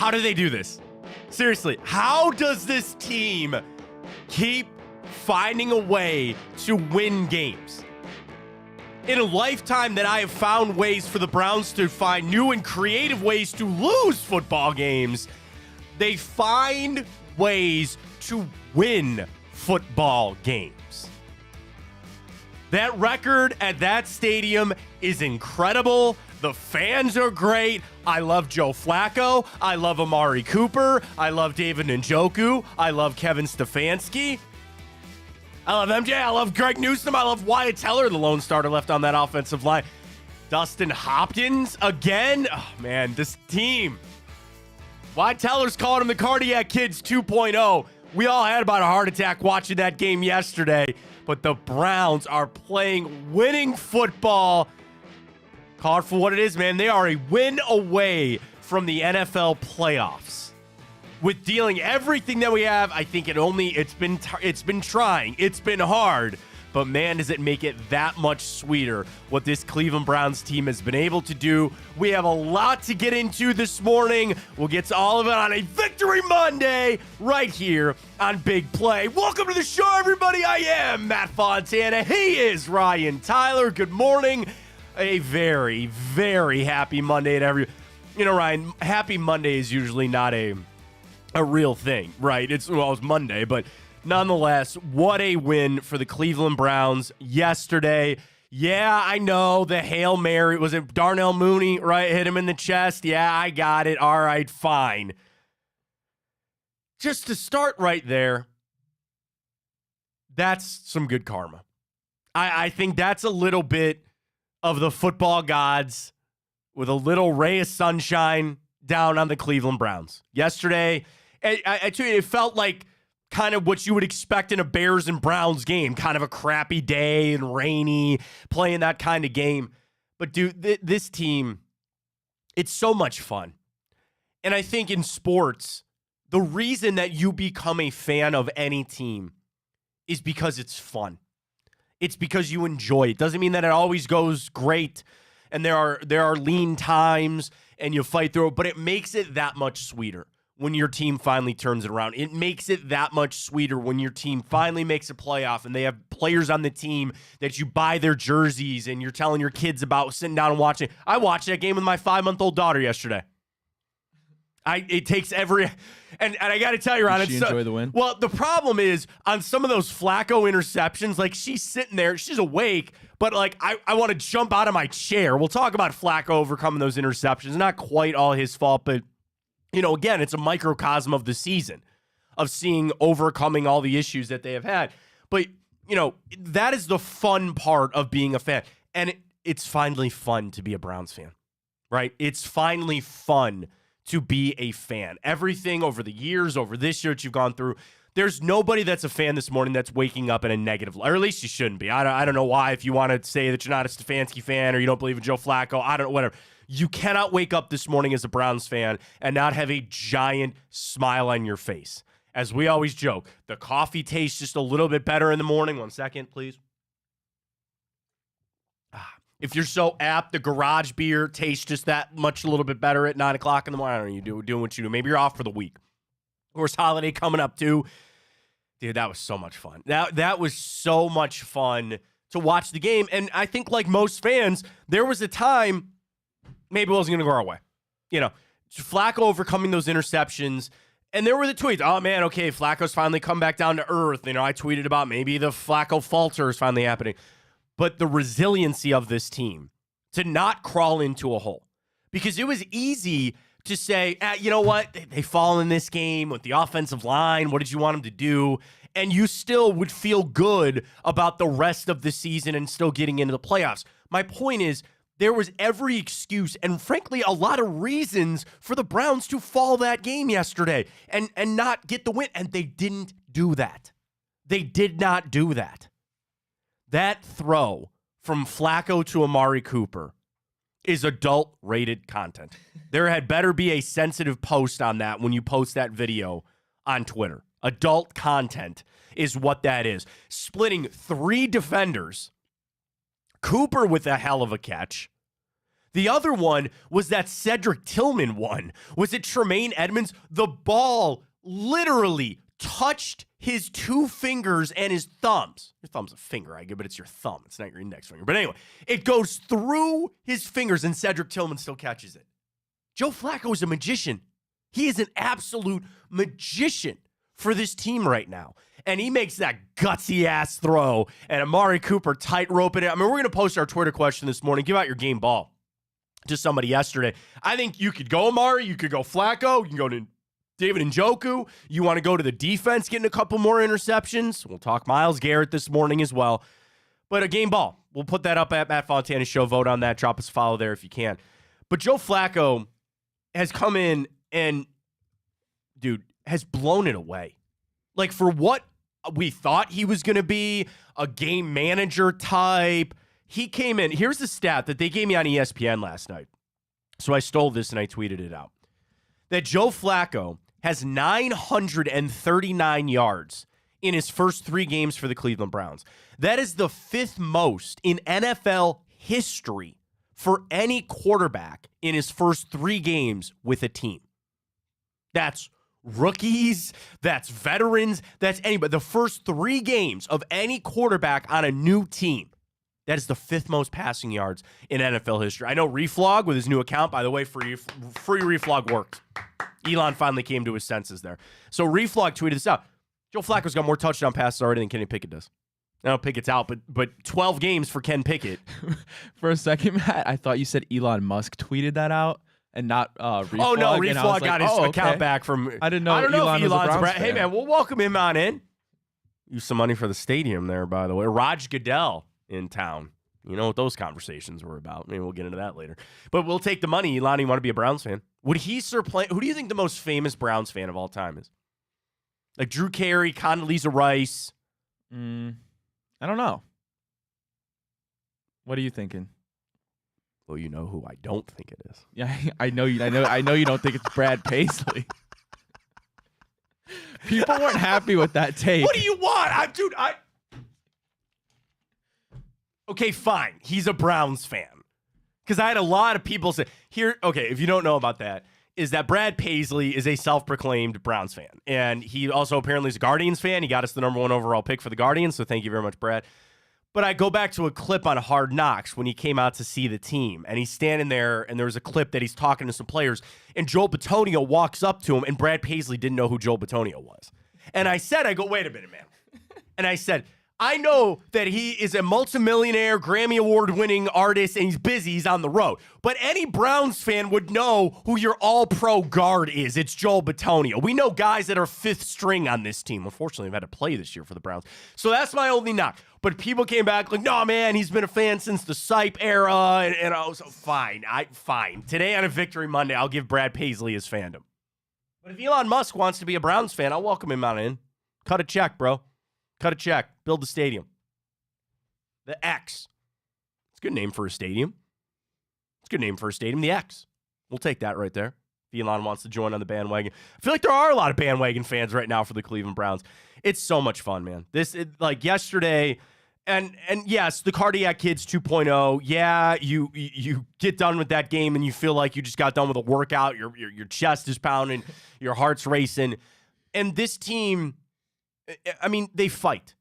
How do they do this? Seriously, how does this team keep finding a way to win games? In a lifetime that I have found ways for the Browns to find new and creative ways to lose football games, they find ways to win football games. That record at that stadium is incredible. The fans are great. I love Joe Flacco. I love Amari Cooper. I love David Njoku. I love Kevin Stefanski. I love MJ. I love Greg Newsome. I love Wyatt Teller, the lone starter left on that offensive line. Dustin Hopkins again. Oh, man, this team. Wyatt Teller's calling him the Cardiac Kids 2.0. We all had about a heart attack watching that game yesterday, but the Browns are playing winning football. Call it for what it is, man. They are a win away from the NFL playoffs. With dealing everything that we have, I think it's been trying. It's been hard. But, man, does it make it that much sweeter what this Cleveland Browns team has been able to do. We have a lot to get into this morning. We'll get to all of it on a Victory Monday right here on Big Play. Welcome to the show, everybody. I am Matt Fontana. He is Ryan Tyler. Good morning. A very, very happy Monday to everyone. You know, Ryan, happy Monday is usually not a real thing, right? It's Monday, but nonetheless, what a win for the Cleveland Browns yesterday. Yeah, I know the Hail Mary. Was it Darnell Mooney, right? Hit him in the chest. Yeah, I got it. All right, fine. Just to start right there, that's some good karma. I think that's a little bit of the football gods with a little ray of sunshine down on the Cleveland Browns. Yesterday, I tell you, it felt like kind of what you would expect in a Bears and Browns game, kind of a crappy day and rainy, playing that kind of game. But, dude, this team, it's so much fun. And I think in sports, the reason that you become a fan of any team is because it's fun. It's because you enjoy it. Doesn't mean that it always goes great and there are lean times and you fight through it, but it makes it that much sweeter when your team finally turns it around. It makes it that much sweeter when your team finally makes a playoff and they have players on the team that you buy their jerseys and you're telling your kids about sitting down and watching. I watched that game with my 5-month-old daughter yesterday. It takes every and I got to tell you, Ron, did she enjoy the win? Well, the problem is on some of those Flacco interceptions, like she's sitting there, she's awake, but like I want to jump out of my chair. We'll talk about Flacco overcoming those interceptions. Not quite all his fault, but you know, again, it's a microcosm of the season of seeing overcoming all the issues that they have had. But you know, that is the fun part of being a fan, and it's finally fun to be a Browns fan, right? It's finally fun to be a fan. Everything over the years, over this year that you've gone through, there's nobody that's a fan this morning that's waking up in a negative light, or at least you shouldn't be. I don't know why, if you want to say that you're not a Stefanski fan or you don't believe in Joe Flacco, I don't know, whatever. You cannot wake up this morning as a Browns fan and not have a giant smile on your face. As we always joke, the coffee tastes just a little bit better in the morning. 1 second, please. If you're so apt, the garage beer tastes just that much a little bit better at 9 o'clock in the morning. I don't know, you're doing what you do. Maybe you're off for the week. Of course, holiday coming up too. Dude, that was so much fun. That was so much fun to watch the game. And I think like most fans, there was a time maybe it wasn't going to go our way. You know, Flacco overcoming those interceptions. And there were the tweets. Oh, man, okay, Flacco's finally come back down to earth. You know, I tweeted about maybe the Flacco falter is finally happening. But the resiliency of this team to not crawl into a hole. Because it was easy to say, you know what, they fall in this game with the offensive line. What did you want them to do? And you still would feel good about the rest of the season and still getting into the playoffs. My point is, there was every excuse and, frankly, a lot of reasons for the Browns to fall that game yesterday and not get the win. And they didn't do that. They did not do that. That throw from Flacco to Amari Cooper is adult-rated content. There had better be a sensitive post on that when you post that video on Twitter. Adult content is what that is. Splitting 3 defenders, Cooper with a hell of a catch, The other one was that Cedric Tillman one. Was it Tremaine Edmonds? The ball literally touched his 2 fingers and his thumbs. Your thumb's a finger, I get, but it's your thumb. It's not your index finger. But anyway, it goes through his fingers, and Cedric Tillman still catches it. Joe Flacco is a magician. He is an absolute magician for this team right now. And he makes that gutsy-ass throw, and Amari Cooper tight-roping it. I mean, we're going to post our Twitter question this morning. Give out your game ball to somebody yesterday. I think you could go Amari. You could go Flacco. You can go to David Njoku. You want to go to the defense, getting a couple more interceptions. We'll talk Myles Garrett this morning as well. But a game ball. We'll put that up at Matt Fontana's show. Vote on that. Drop us a follow there if you can. But Joe Flacco has come in and, dude, has blown it away. Like, for what we thought he was going to be, a game manager type, he came in. Here's the stat that they gave me on ESPN last night. So I stole this and I tweeted it out. That Joe Flacco has 939 yards in his first 3 games for the Cleveland Browns. That is the 5th most in NFL history for any quarterback in his first 3 games with a team. That's rookies, that's veterans, that's anybody. The first 3 games of any quarterback on a new team. That is the 5th most passing yards in NFL history. I know Reflog with his new account, by the way, free Reflog worked. Elon finally came to his senses there. So Reflog tweeted this out. Joe Flacco's got more touchdown passes already than Kenny Pickett does. I know Pickett's out, but 12 games for Ken Pickett. For a second, Matt, I thought you said Elon Musk tweeted that out and not Reflog. Oh, no, Reflog got his account back from... I didn't know Elon was a Browns fan. Hey, man, we'll welcome him on in. Use some money for the stadium there, by the way. Raj Goodell in town. You know what those conversations were about. Maybe we'll get into that later. But we'll take the money. Elon, you want to be a Browns fan? Would he supplant... Who do you think the most famous Browns fan of all time is? Like Drew Carey, Condoleezza Rice? I don't know. What are you thinking? Well, you know who I don't think it is. Yeah, I know you don't think it's Brad Paisley. People weren't happy with that take. What do you want? Okay, fine. He's a Browns fan. Because I had a lot of people say, if you don't know about that, is that Brad Paisley is a self-proclaimed Browns fan. And he also apparently is a Guardians fan. He got us the number 1 overall pick for the Guardians, so thank you very much, Brad. But I go back to a clip on Hard Knocks when he came out to see the team. And he's standing there, and there was a clip that he's talking to some players. And Joel Bitonio walks up to him, and Brad Paisley didn't know who Joel Bitonio was. And I go, wait a minute, man. And I said, I know that he is a multimillionaire, Grammy Award-winning artist, and he's busy. He's on the road. But any Browns fan would know who your all-pro guard is. It's Joel Bitonio. We know guys that are 5th string on this team. Unfortunately, I've had to play this year for the Browns. So that's my only knock. But people came back like, no, man, he's been a fan since the Sipe era. And I was fine. Fine. Today on a Victory Monday, I'll give Brad Paisley his fandom. But if Elon Musk wants to be a Browns fan, I'll welcome him on in. Cut a check, bro. Cut a check. Build the stadium. The X. It's a good name for a stadium. The X. We'll take that right there. If Elon wants to join on the bandwagon. I feel like there are a lot of bandwagon fans right now for the Cleveland Browns. It's so much fun, man. Like yesterday, and yes, the Cardiac Kids 2.0. Yeah, you get done with that game and you feel like you just got done with a workout. Your chest is pounding. Your heart's racing. And this team... I mean, they fight.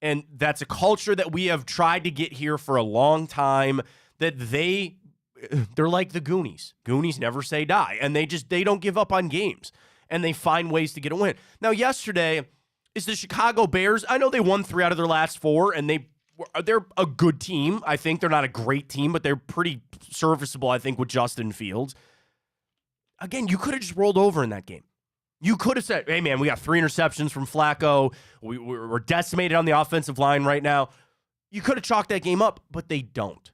And that's a culture that we have tried to get here for a long time, that they're like the Goonies. Goonies never say die. And they don't give up on games. And they find ways to get a win. Now, yesterday, is the Chicago Bears. I know they won 3 out of their last 4, and they're a good team. I think they're not a great team, but they're pretty serviceable, I think, with Justin Fields. Again, you could have just rolled over in that game. You could have said, hey, man, we got 3 interceptions from Flacco. We're decimated on the offensive line right now. You could have chalked that game up, but they don't.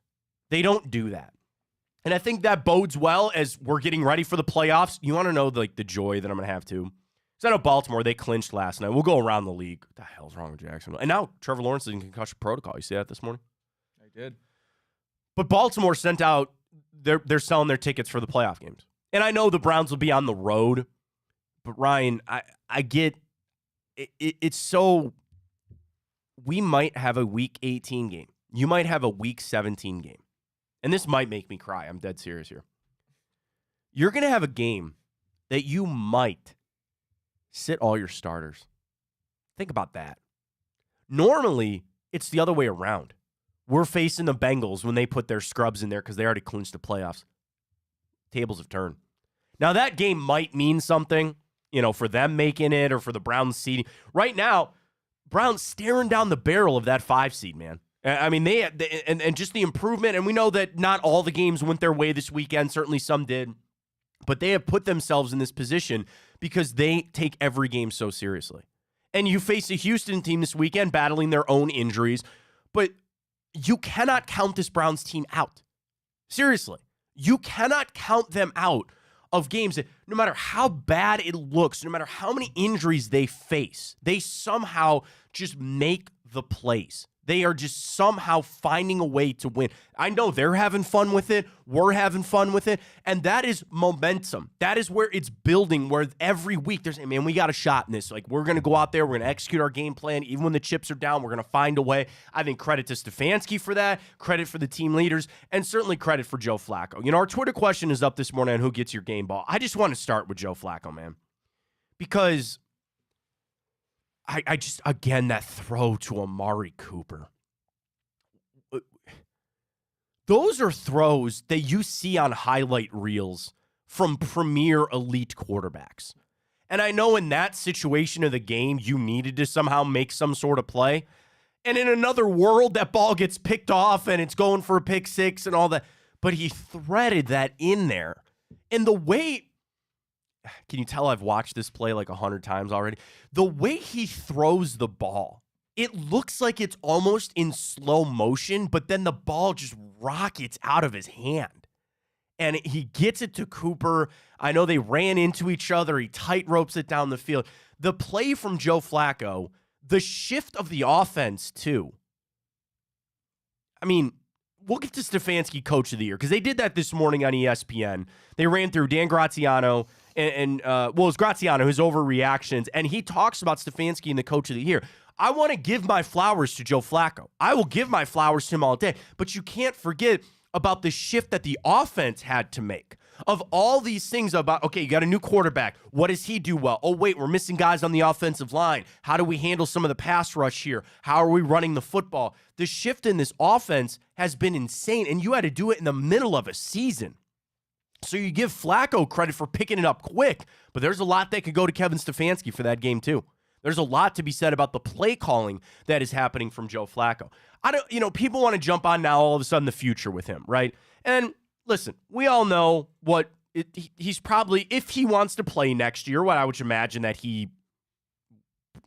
They don't do that. And I think that bodes well as we're getting ready for the playoffs. You want to know the joy that I'm going to have, too? Because I know Baltimore, they clinched last night. We'll go around the league. What the hell's wrong with Jacksonville? And now Trevor Lawrence is in concussion protocol. You see that this morning? I did. But Baltimore sent out, they're selling their tickets for the playoff games. And I know the Browns will be on the road. But Ryan, I get it's so we might have a week 18 game. You might have a week 17 game. and this might make me cry. I'm dead serious here. You're going to have a game that you might sit all your starters. Think about that. Normally, it's the other way around. We're facing the Bengals when they put their scrubs in there because they already clinched the playoffs. Tables have turned. Now, that game might mean something, for them making it or for the Browns seeding. Right now, Browns staring down the barrel of that 5 seed, man. I mean, they just the improvement, and we know that not all the games went their way this weekend. Certainly some did. But they have put themselves in this position because they take every game so seriously. And you face a Houston team this weekend battling their own injuries, but you cannot count this Browns team out. Seriously. You cannot count them out of games that no matter how bad it looks, no matter how many injuries they face, they somehow just make the plays. They are just somehow finding a way to win. I know they're having fun with it. We're having fun with it. And that is momentum. That is where it's building, where every week there's, man, we got a shot in this. Like, we're going to go out there. We're going to execute our game plan. Even when the chips are down, we're going to find a way. I think credit to Stefanski for that, credit for the team leaders, and certainly credit for Joe Flacco. Our Twitter question is up this morning on who gets your game ball. I just want to start with Joe Flacco, man, because I just, again, that throw to Amari Cooper. Those are throws that you see on highlight reels from premier elite quarterbacks. And I know in that situation of the game, you needed to somehow make some sort of play. And in another world, that ball gets picked off and it's going for a pick 6 and all that. But he threaded that in there. And the way, can you tell I've watched this play like 100 times already? The way he throws the ball, it looks like it's almost in slow motion, but then the ball just rockets out of his hand. And he gets it to Cooper. I know they ran into each other. He tight ropes it down the field. The play from Joe Flacco, the shift of the offense, too. I mean, we'll get to Stefanski Coach of the Year because they did that this morning on ESPN. They ran through Dan Graziano and it was Graziano, his overreactions, and he talks about Stefanski and the Coach of the Year. I want to give my flowers to Joe Flacco. I will give my flowers to him all day, but you can't forget about the shift that the offense had to make. Of all these things about, okay, you got a new quarterback. What does he do well? Oh, wait, we're missing guys on the offensive line. How do we handle some of the pass rush here? How are we running the football? The shift in this offense has been insane, and you had to do it in the middle of a season. So you give Flacco credit for picking it up quick, but there's a lot that could go to Kevin Stefanski for that game too. There's a lot to be said about the play calling that is happening from Joe Flacco. People want to jump on now all of a sudden the future with him, right? And listen, we all know he's probably, if he wants to play next year, what I would imagine that he,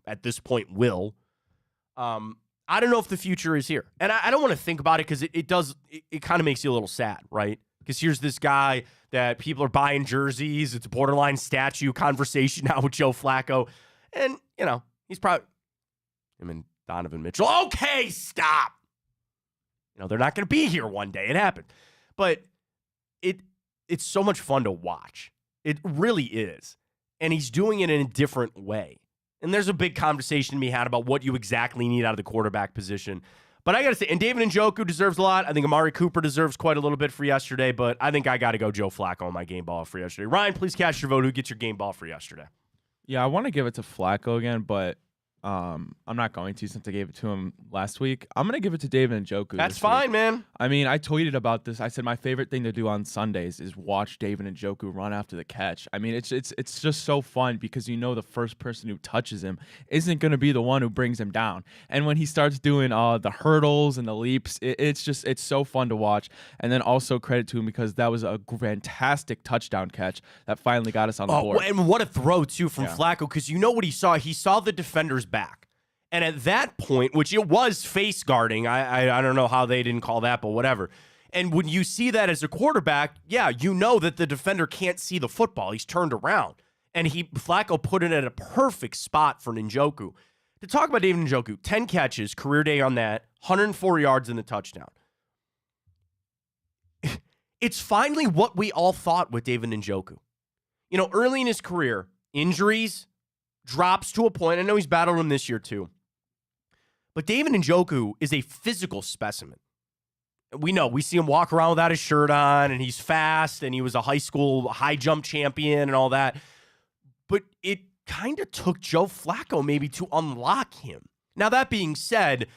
at this point, will. I don't know if the future is here. And I don't want to think about it because it kind of makes you a little sad, right? Because here's this guy that people are buying jerseys. It's a borderline statue conversation now with Joe Flacco. And, he's probably, him and Donovan Mitchell. Okay, stop. They're not going to be here one day. It happened. But it's so much fun to watch. It really is. And he's doing it in a different way. And there's a big conversation to be had about what you exactly need out of the quarterback position. But I got to say, and David Njoku deserves a lot. I think Amari Cooper deserves quite a little bit for yesterday. But I think I got to go Joe Flacco on my game ball for yesterday. Ryan, please cast your vote. Who gets your game ball for yesterday? Yeah, I want to give it to Flacco again, but I'm not going to since I gave it to him last week. I'm going to give it to David Njoku. That's fine, man. I mean, I tweeted about this. I said my favorite thing to do on Sundays is watch David Njoku run after the catch. I mean, it's just so fun because the first person who touches him isn't going to be the one who brings him down. And when he starts doing the hurdles and the leaps, it's so fun to watch. And then also credit to him because that was a fantastic touchdown catch that finally got us on the board. And what a throw, too, from Flacco, because you know what he saw? He saw the defender's back. And at that point, which it was face guarding, I don't know how they didn't call that, but whatever. And when you see that as a quarterback, you know that the defender can't see the football. He's turned around. And Flacco put it at a perfect spot for Njoku. To talk about David Njoku, 10 catches, career day on that, 104 yards in the touchdown. It's finally what we all thought with David Njoku. Early in his career, injuries, drops to a point. I know he's battled them this year too. But David Njoku is a physical specimen. we see him walk around without his shirt on, and he's fast, and he was a high school high jump champion and all that. But it kind of took Joe Flacco maybe to unlock him. Now, that being said,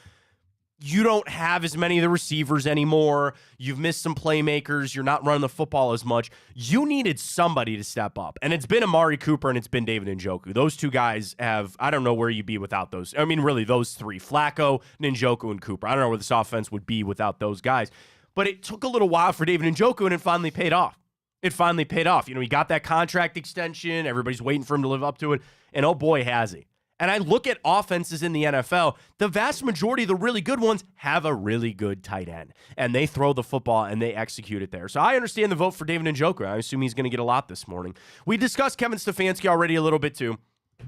you don't have as many of the receivers anymore. You've missed some playmakers. You're not running the football as much. You needed somebody to step up. And it's been Amari Cooper and it's been David Njoku. Those two guys have, I don't know where you'd be without those. I mean, really, those three, Flacco, Njoku, and Cooper. I don't know where this offense would be without those guys. But it took a little while for David Njoku, and it finally paid off. It finally paid off. He got that contract extension. Everybody's waiting for him to live up to it. And oh boy, has he. And I look at offenses in the NFL, the vast majority of the really good ones have a really good tight end. And they throw the football and they execute it there. So I understand the vote for David Njoku. I assume he's going to get a lot this morning. We discussed Kevin Stefanski already a little bit too.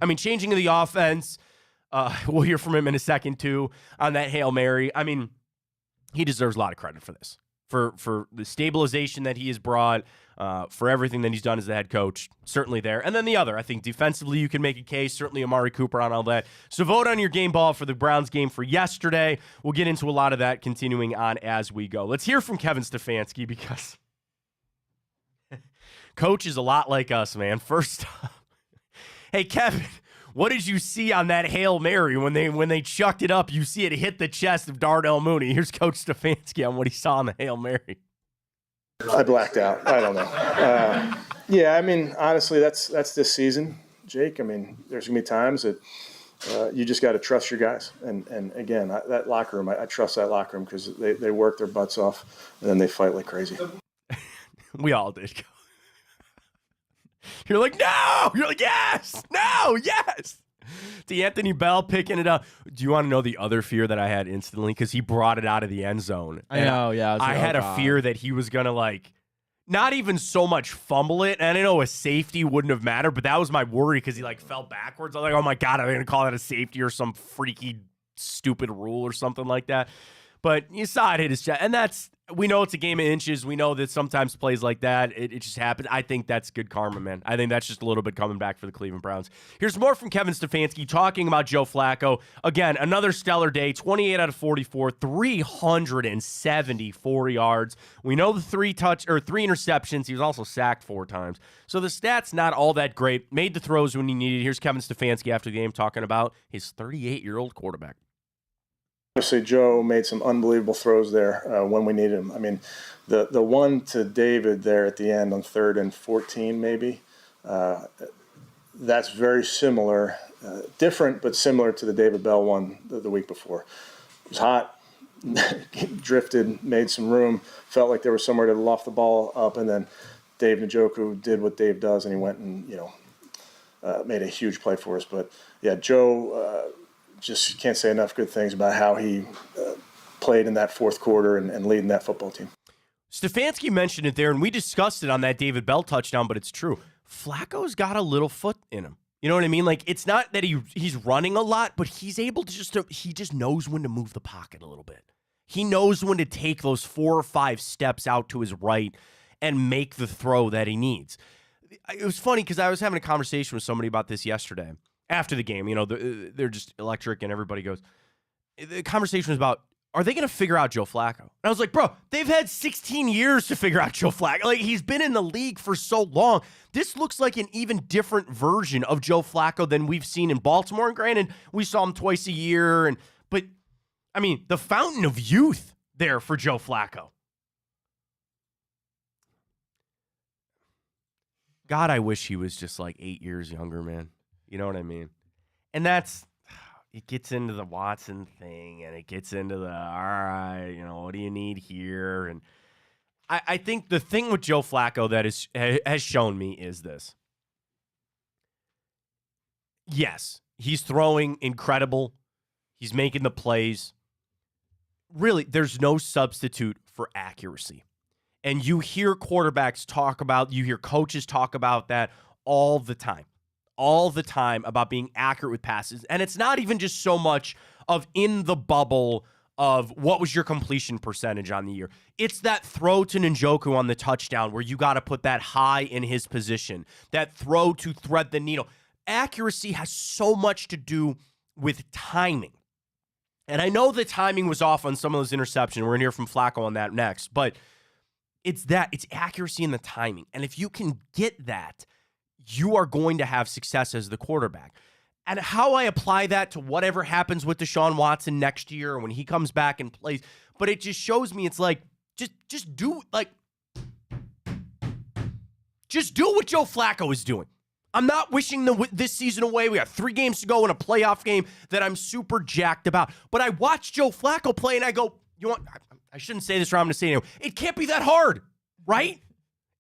I mean, changing of the offense, we'll hear from him in a second too on that Hail Mary. I mean, he deserves a lot of credit for this, for the stabilization that he has brought, for everything that he's done as the head coach, certainly there. And then the other, I think defensively you can make a case, certainly Amari Cooper on all that. So vote on your game ball for the Browns game for yesterday. We'll get into a lot of that continuing on as we go. Let's hear from Kevin Stefanski because coach is a lot like us, man. First up, hey, Kevin, what did you see on that Hail Mary when they chucked it up? You see it hit the chest of Darnell Mooney. Here's Coach Stefanski on what he saw on the Hail Mary. I blacked out. I don't know. Yeah, I mean, honestly, that's this season, Jake. I mean, there's going to be times that you just got to trust your guys. And again, that locker room, I trust that locker room because they work their butts off, and then they fight like crazy. We all did. You're like, no! You're like, yes! No! Yes! D'Anthony Bell picking it up. Do you want to know the other fear that I had instantly? Because he brought it out of the end zone. I know, yeah. I had a fear that he was going to, not even so much fumble it. And I know a safety wouldn't have mattered, but that was my worry because he, fell backwards. I was like, oh, my God, I'm going to call that a safety or some freaky, stupid rule or something like that. But you saw it hit his chest. And we know it's a game of inches. We know that sometimes plays like that, it just happens. I think that's good karma, man. I think that's just a little bit coming back for the Cleveland Browns. Here's more from Kevin Stefanski talking about Joe Flacco. Again, another stellar day, 28 out of 44, 374 yards. We know the three interceptions. He was also sacked 4 times. So the stats, not all that great. Made the throws when he needed. Here's Kevin Stefanski after the game talking about his 38-year-old quarterback. Obviously, Joe made some unbelievable throws there when we needed him. I mean, the one to David there at the end on 3rd and 14 maybe, that's very similar, different but similar to the David Bell one the week before. It was hot, drifted, made some room, felt like there was somewhere to loft the ball up, and then Dave Njoku did what Dave does, and he went and made a huge play for us. But yeah, Joe. Just can't say enough good things about how he played in that fourth quarter and leading that football team. Stefanski mentioned it there, and we discussed it on that David Bell touchdown, but it's true. Flacco's got a little foot in him. You know what I mean? It's not that he's running a lot, but he's able to he just knows when to move the pocket a little bit. He knows when to take those 4 or 5 steps out to his right and make the throw that he needs. It was funny because I was having a conversation with somebody about this yesterday. After the game, they're just electric, and everybody goes. The conversation was about, are they going to figure out Joe Flacco? And I was like, bro, they've had 16 years to figure out Joe Flacco. He's been in the league for so long. This looks like an even different version of Joe Flacco than we've seen in Baltimore. And granted, we saw him twice a year, but I mean, the fountain of youth there for Joe Flacco. God, I wish he was just 8 years younger, man. You know what I mean? And it gets into the Watson thing, and it gets into the, all right, what do you need here? And I think the thing with Joe Flacco that has shown me is this. Yes, he's throwing incredible. He's making the plays. Really, there's no substitute for accuracy. And you hear coaches talk about that all the time. About being accurate with passes. And it's not even just so much of in the bubble of what was your completion percentage on the year. It's that throw to Njoku on the touchdown where you got to put that high in his position, that throw to thread the needle. Accuracy has so much to do with timing. And I know the timing was off on some of those interceptions. We're going to hear from Flacco on that next. But it's accuracy and the timing. And if you can get that, you are going to have success as the quarterback. And how I apply that to whatever happens with Deshaun Watson next year when he comes back and plays. But it just shows me it's like, just do what Joe Flacco is doing. I'm not wishing this season away. We got 3 games to go in a playoff game that I'm super jacked about. But I watch Joe Flacco play and I go, I shouldn't say this, or I'm going to say it anyway. It can't be that hard, right?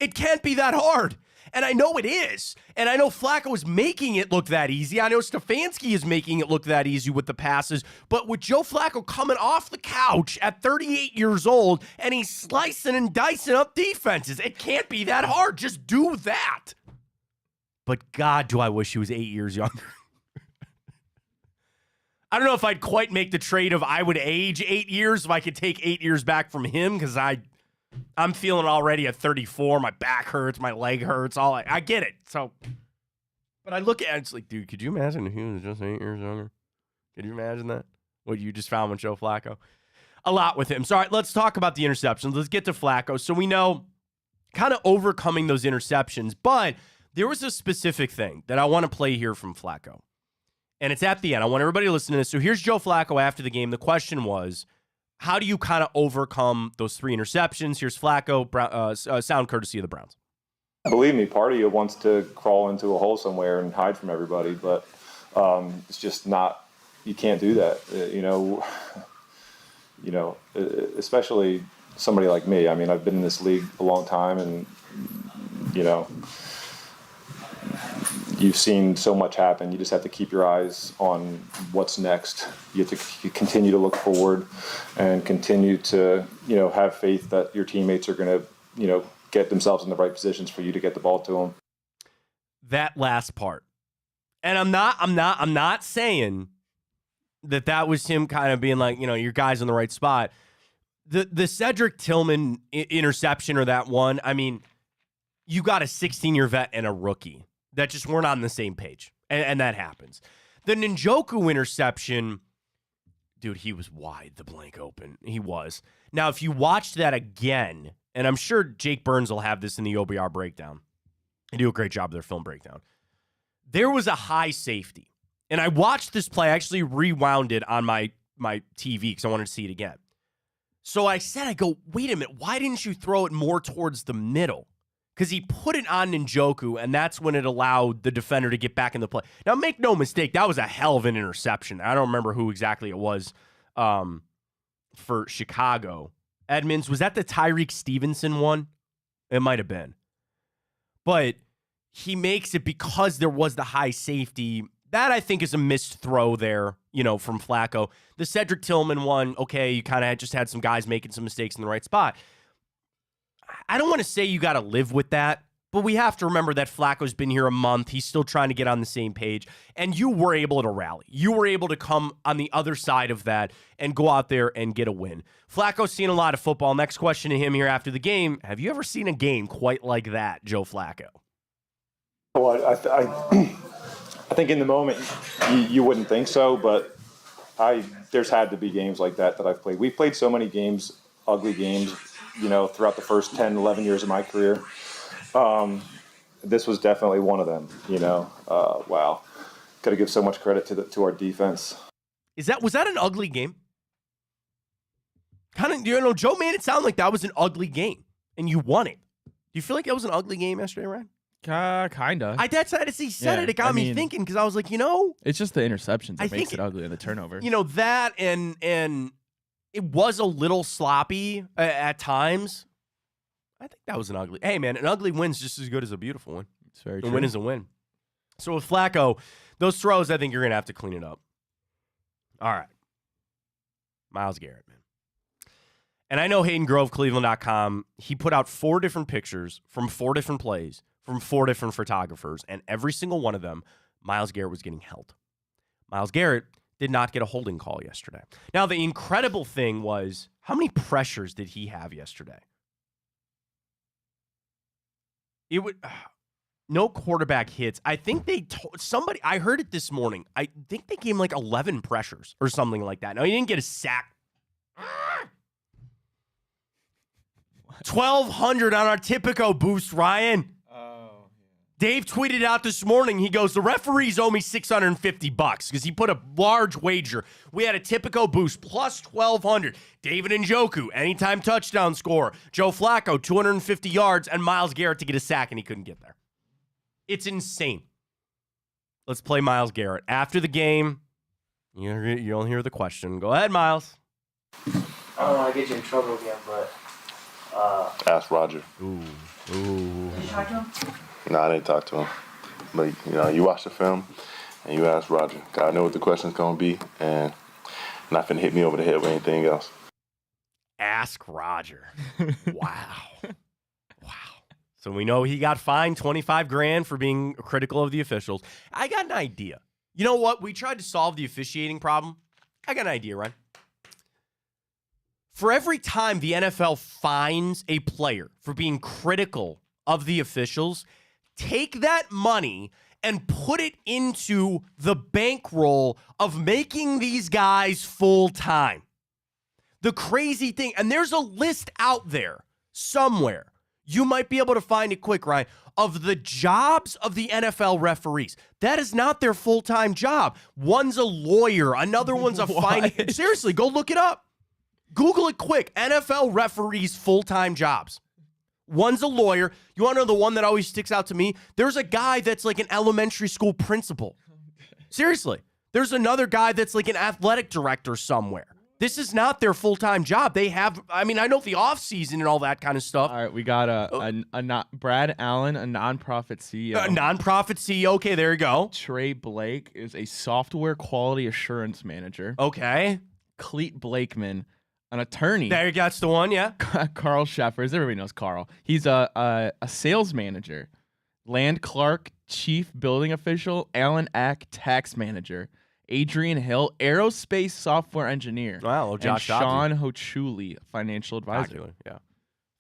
It can't be that hard. And I know it is. And I know Flacco is making it look that easy. I know Stefanski is making it look that easy with the passes. But with Joe Flacco coming off the couch at 38 years old and he's slicing and dicing up defenses, it can't be that hard. Just do that. But God, do I wish he was 8 years younger. I don't know if I'd quite make the trade of I would age 8 years if I could take 8 years back from him, because I'm feeling already at 34. My back hurts, my leg hurts. I get it. So, but I look at it, it's like, dude, could you imagine if he was just 8 years younger? Could you imagine that? What you just found with Joe Flacco? A lot with him. So, all right, let's talk about the interceptions. Let's get to Flacco. So we know kind of overcoming those interceptions, but there was a specific thing that I want to play here from Flacco. And it's at the end. I want everybody to listen to this. So here's Joe Flacco after the game. The question was, how do you kind of overcome those 3 interceptions? Here's Flacco, sound courtesy of the Browns. Believe me, part of you wants to crawl into a hole somewhere and hide from everybody, but it's just not. You can't do that. Especially somebody like me. I mean, I've been in this league a long time, and you've seen so much happen. You just have to keep your eyes on what's next. You have to continue to look forward and continue to, have faith that your teammates are going to, get themselves in the right positions for you to get the ball to them. That last part. And I'm not saying that was him kind of being like, your guy's in the right spot. The Cedric Tillman interception, or that one, I mean, you got a 16-year vet and a rookie that just weren't on the same page. And that happens. The Njoku interception, dude, he was wide, the blank open. He was. Now, if you watched that again, and I'm sure Jake Burns will have this in the OBR breakdown. They do a great job of their film breakdown. There was a high safety. And I watched this play. I actually rewound it on my TV because I wanted to see it again. So I go, wait a minute, why didn't you throw it more towards the middle? Because he put it on Njoku, and that's when it allowed the defender to get back in the play. Now, make no mistake, that was a hell of an interception. I don't remember who exactly it was for Chicago. Edmonds, was that the Tyreek Stevenson one? It might have been. But he makes it because there was the high safety. That, I think, is a missed throw there, from Flacco. The Cedric Tillman one, okay, you kind of just had some guys making some mistakes in the right spot. I don't want to say you got to live with that, but we have to remember that Flacco's been here a month. He's still trying to get on the same page, and you were able to rally. You were able to come on the other side of that and go out there and get a win. Flacco's seen a lot of football. Next question to him here after the game. Have you ever seen a game quite like that, Joe Flacco? Well, I think in the moment you wouldn't think so, but there's had to be games like that I've played. We've played so many games, ugly games, throughout the first 10, 11 years of my career. This was definitely one of them, wow. Got to give so much credit to our defense. Was that an ugly game? Kind of, Joe made it sound like that was an ugly game, and you won it. Do you feel like that was an ugly game yesterday, Ryan? Kinda. That's as he said it. It got me thinking, because I was like, it's just the interceptions that makes it ugly and the turnover. That and it was a little sloppy at times. I think that was an ugly. Hey, man, an ugly win's just as good as a beautiful one. It's very true. A win is a win. So with Flacco, those throws, I think you're going to have to clean it up. All right. Myles Garrett, man. And I know Hayden Grove, Cleveland.com, he put out 4 different pictures from 4 different plays from 4 different photographers, and every single one of them, Myles Garrett was getting held. Myles Garrett did not get a holding call yesterday. Now, the incredible thing was, how many pressures did he have yesterday? No quarterback hits. I think they somebody. I heard it this morning. I think they gave him like 11 pressures or something like that. No, he didn't get a sack. 1,200 on our Typico boost, Ryan. Dave tweeted out this morning. He goes, the referees owe me $650 because he put a large wager. We had a Typico boost plus 1,200. David Njoku, anytime touchdown score. Joe Flacco, 250 yards, and Myles Garrett to get a sack, and he couldn't get there. It's insane. Let's play Myles Garrett. After the game, you'll hear the question. Go ahead, Myles. I don't want to get you in trouble again, but... Ask Roger. Ooh. Did you talk to him? No, I didn't talk to him. But, you watch the film and you ask Roger. 'Cause I know what the question's going to be, and not finna hit me over the head with anything else. Ask Roger. Wow. So we know he got fined $25,000 for being critical of the officials. I got an idea. You know what? We tried to solve the officiating problem. I got an idea, Ryan. For every time the NFL fines a player for being critical of the officials, take that money and put it into the bankroll of making these guys full-time. The crazy thing, and there's a list out there somewhere. You might be able to find it quick, Ryan, of the jobs of the NFL referees. That is not their full-time job. One's a lawyer. Another one's a finance. Seriously, go look it up. Google it quick. NFL referees' full-time jobs. One's a lawyer. You want to know the one that always sticks out to me? There's a guy that's like an elementary school principal. Seriously. There's another guy that's like an athletic director somewhere. This is not their full-time job. They have, I know the offseason and all that kind of stuff. All right, we got Brad Allen, a nonprofit CEO. A nonprofit CEO. Okay, there you go. Trey Blake is a software quality assurance manager. Okay. Cleet Blakeman, an attorney. There you go. That's the one, yeah. Carl Sheffers. Everybody knows Carl. He's a sales manager. Land Clark, chief building official. Alan Ack, tax manager. Adrian Hill, aerospace software engineer. Wow, Josh and Sean Hochuli, financial advisor. Yeah.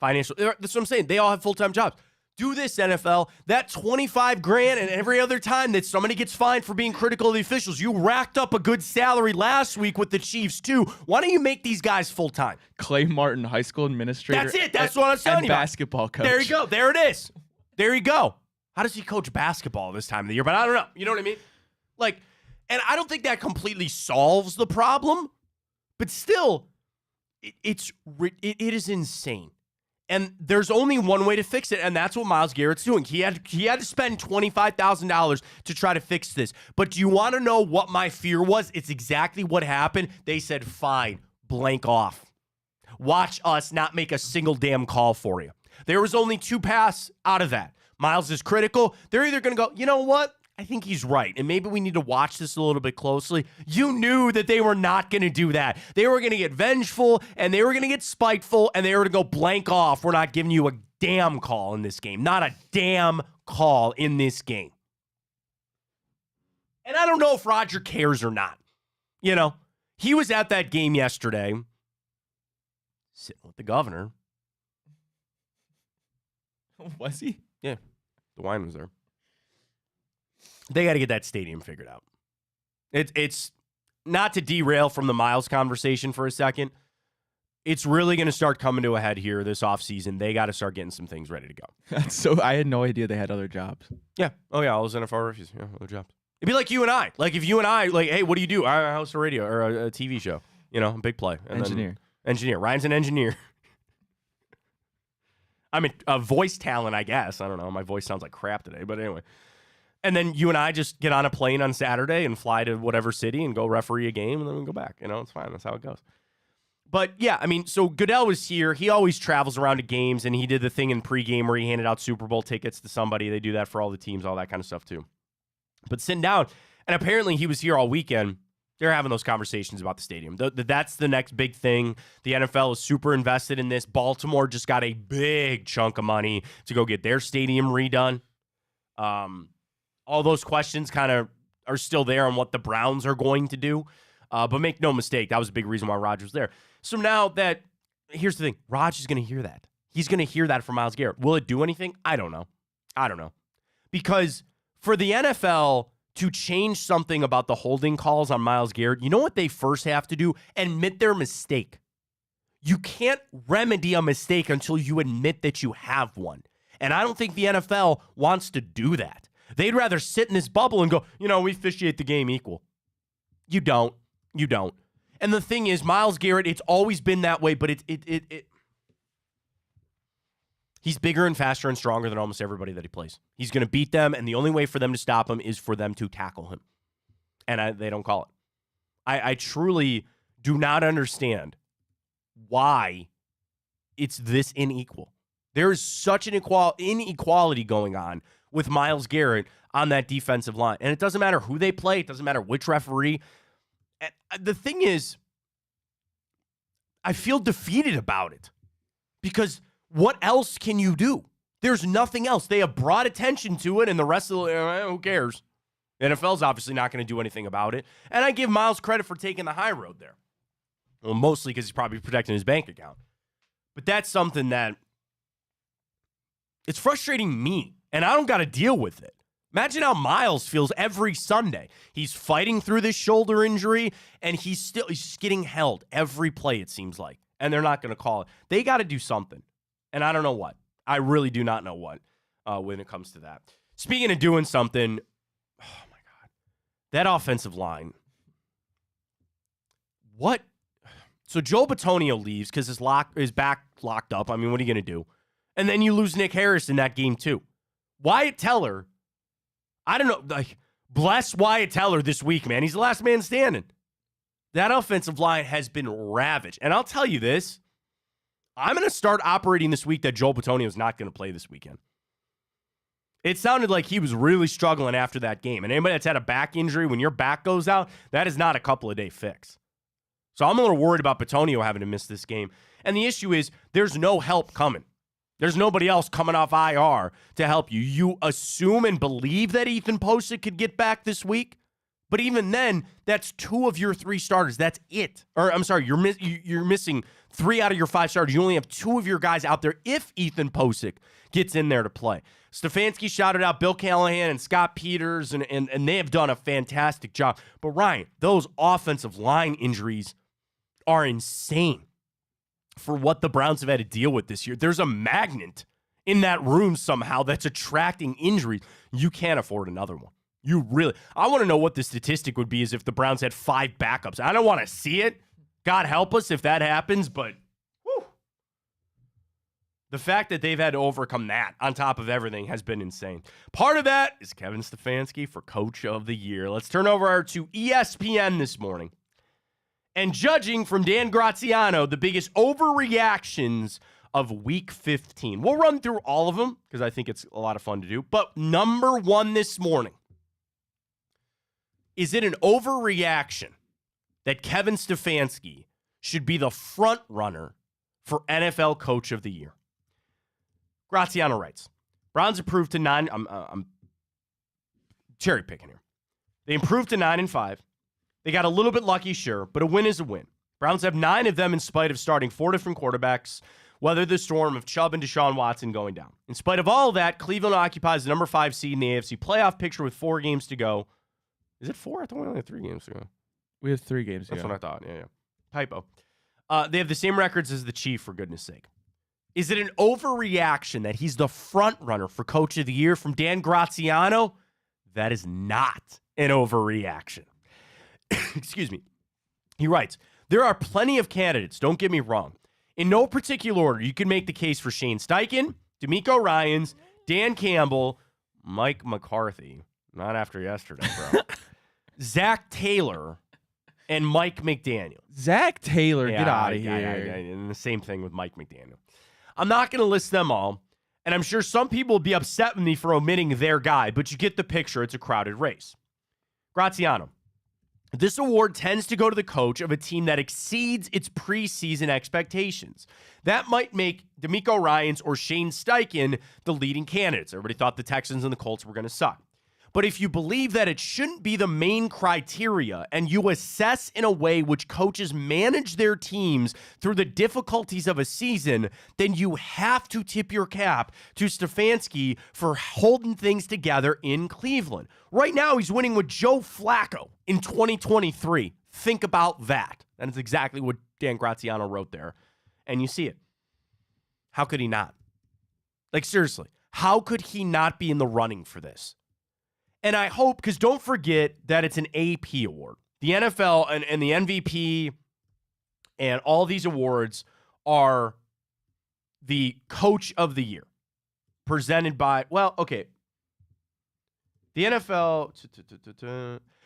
Financial. That's what I'm saying. They all have full-time jobs. Do this, NFL. That $25,000 and every other time that somebody gets fined for being critical of the officials, you racked up a good salary last week with the Chiefs too. Why don't you make these guys full-time? Clay Martin, high school administrator. That's it. That's what I'm telling and you. Basketball coach. There you go. There it is. There you go. How does he coach basketball this time of the year? But I don't know. You know what I mean? And I don't think that completely solves the problem, but still, it is insane. And there's only one way to fix it, and that's what Myles Garrett's doing. He had to spend $25,000 to try to fix this. But do you want to know what my fear was? It's exactly what happened. They said, fine, blank off. Watch us not make a single damn call for you. There was only 2 paths out of that. Myles is critical. They're either going to go, you know what? I think he's right, and maybe we need to watch this a little bit closely. You knew that they were not going to do that. They were going to get vengeful, and they were going to get spiteful, and they were going to go blank off. We're not giving you a damn call in this game. Not a damn call in this game. And I don't know if Roger cares or not. He was at that game yesterday, sitting with the governor. Was he? Yeah, the wine was there. They got to get that stadium figured out. It's not to derail from the Myles conversation for a second. It's really going to start coming to a head here this offseason. They got to start getting some things ready to go. So I had no idea they had other jobs. Yeah. Oh, yeah. All those NFL reviews. Yeah, other jobs. It'd be like you and I. Like if you and I, hey, what do you do? I host a radio or a TV show. Big play. And engineer. Ryan's an engineer. A voice talent, I guess. I don't know. My voice sounds like crap today, but anyway. And then you and I just get on a plane on Saturday and fly to whatever city and go referee a game, and then we go back. It's fine. That's how it goes. But, yeah, so Goodell was here. He always travels around to games, and he did the thing in pregame where he handed out Super Bowl tickets to somebody. They do that for all the teams, all that kind of stuff, too. But sitting down, and apparently he was here all weekend. They're having those conversations about the stadium. That's the next big thing. The NFL is super invested in this. Baltimore just got a big chunk of money to go get their stadium redone. All those questions kind of are still there on what the Browns are going to do. But make no mistake, that was a big reason why Rodgers was there. So now here's the thing. Rodgers is going to hear that. He's going to hear that from Myles Garrett. Will it do anything? I don't know. Because for the NFL to change something about the holding calls on Myles Garrett, you know what they first have to do? Admit their mistake. You can't remedy a mistake until you admit that you have one. And I don't think the NFL wants to do that. They'd rather sit in this bubble and go, we officiate the game equal. You don't. You don't. And the thing is, Myles Garrett, it's always been that way, but he's bigger and faster and stronger than almost everybody that he plays. He's going to beat them, and the only way for them to stop him is for them to tackle him. And they don't call it. I truly do not understand why it's this unequal. There is such an inequality going on with Myles Garrett on that defensive line. And it doesn't matter who they play. It doesn't matter which referee. And the thing is, I feel defeated about it because what else can you do? There's nothing else. They have brought attention to it, and the rest of the who cares? The NFL's obviously not going to do anything about it. And I give Myles credit for taking the high road there. Well, mostly because he's probably protecting his bank account. But that's something that it's frustrating me, and I don't got to deal with it. Imagine how Myles feels every Sunday. He's fighting through this shoulder injury, and he's just getting held every play, it seems like. And they're not going to call it. They got to do something. And I don't know what. I really do not know what when it comes to that. Speaking of doing something, oh my God, that offensive line. What? So Joe Bitonio leaves because his back locked up. I mean, what are you going to do? And then you lose Nick Harris in that game too. Wyatt Teller, I don't know, bless Wyatt Teller this week, man. He's the last man standing. That offensive line has been ravaged. And I'll tell you this, I'm going to start operating this week that Joel Bitonio is not going to play this weekend. It sounded like he was really struggling after that game. And anybody that's had a back injury, when your back goes out, that is not a couple-of-day fix. So I'm a little worried about Bitonio having to miss this game. And the issue is there's no help coming. There's nobody else coming off IR to help you. You assume and believe that Ethan Posick could get back this week. But even then, that's 2 of your 3 starters. That's it. Or I'm sorry, you're missing 3 out of your 5 starters. You only have 2 of your guys out there if Ethan Posick gets in there to play. Stefanski shouted out Bill Callahan and Scott Peters, and they have done a fantastic job. But Ryan, those offensive line injuries are insane for what the Browns have had to deal with this year. There's a magnet in that room somehow that's attracting injuries. You can't afford another one. I want to know what the statistic would be is if the Browns had 5 backups. I don't want to see it. God help us if that happens, but whew, the fact that they've had to overcome that on top of everything has been insane. Part of that is Kevin Stefanski for Coach of the Year. Let's turn over to ESPN this morning. And judging from Dan Graziano, the biggest overreactions of Week 15. We'll run through all of them because I think it's a lot of fun to do. But number 1 this morning. Is it an overreaction that Kevin Stefanski should be the front runner for NFL Coach of the Year? Graziano writes, Browns improved to 9. I'm cherry picking here. They improved to 9-5. They got a little bit lucky, sure, but a win is a win. Browns have 9 of them in spite of starting 4 different quarterbacks, weather the storm of Chubb and Deshaun Watson going down. In spite of all of that, Cleveland occupies the number 5 seed in the AFC playoff picture with 4 games to go. Is it 4? I thought we only had 3 games to go. We have 3 games to go. That's what I thought. Yeah. Typo. They have the same records as the Chief, for goodness sake. Is it an overreaction that he's the front runner for Coach of the Year from Dan Graziano? That is not an overreaction. Excuse me. He writes, there are plenty of candidates, don't get me wrong. In no particular order, you can make the case for Shane Steichen, D'Amico Ryans, Dan Campbell, Mike McCarthy. Not after yesterday, bro. Zach Taylor, and Mike McDaniel. Zach Taylor, get out of here. And the same thing with Mike McDaniel. I'm not going to list them all, and I'm sure some people will be upset with me for omitting their guy, but you get the picture. It's a crowded race. Graziano. This award tends to go to the coach of a team that exceeds its preseason expectations. That might make D'Amico Ryans or Shane Steichen the leading candidates. Everybody thought the Texans and the Colts were going to suck. But if you believe that it shouldn't be the main criteria and you assess in a way which coaches manage their teams through the difficulties of a season, then you have to tip your cap to Stefanski for holding things together in Cleveland. Right now, he's winning with Joe Flacco in 2023. Think about that. That is exactly what Dan Graziano wrote there. And you see it. How could he not? Like, seriously, how could he not be in the running for this? And I hope, because don't forget that it's an AP award. The NFL and the MVP and all these awards are the coach of the year presented by, well, okay. The NFL,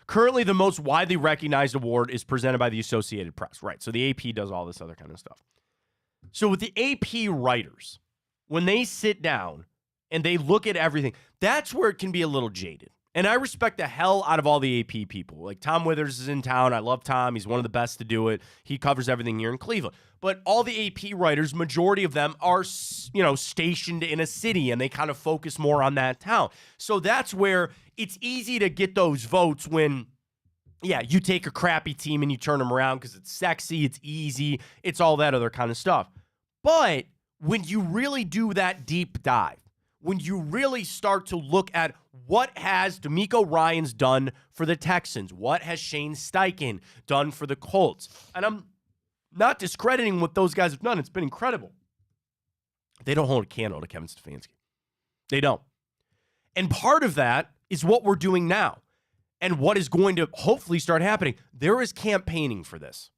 currently the most widely recognized award is presented by the Associated Press, right? So the AP does all this other kind of stuff. So with the AP writers, when they sit down and they look at everything, that's where it can be a little jaded. And I respect the hell out of all the AP people. Like Tom Withers is in town. I love Tom. He's one of the best to do it. He covers everything here in Cleveland. But all the AP writers, majority of them are, stationed in a city and they kind of focus more on that town. So that's where it's easy to get those votes when, yeah, you take a crappy team and you turn them around because it's sexy, it's easy, it's all that other kind of stuff. But when you really do that deep dive, when you really start to look at what has DeMeco Ryans done for the Texans, what has Shane Steichen done for the Colts, and I'm not discrediting what those guys have done. It's been incredible. They don't hold a candle to Kevin Stefanski. They don't. And part of that is what we're doing now and what is going to hopefully start happening. There is campaigning for this.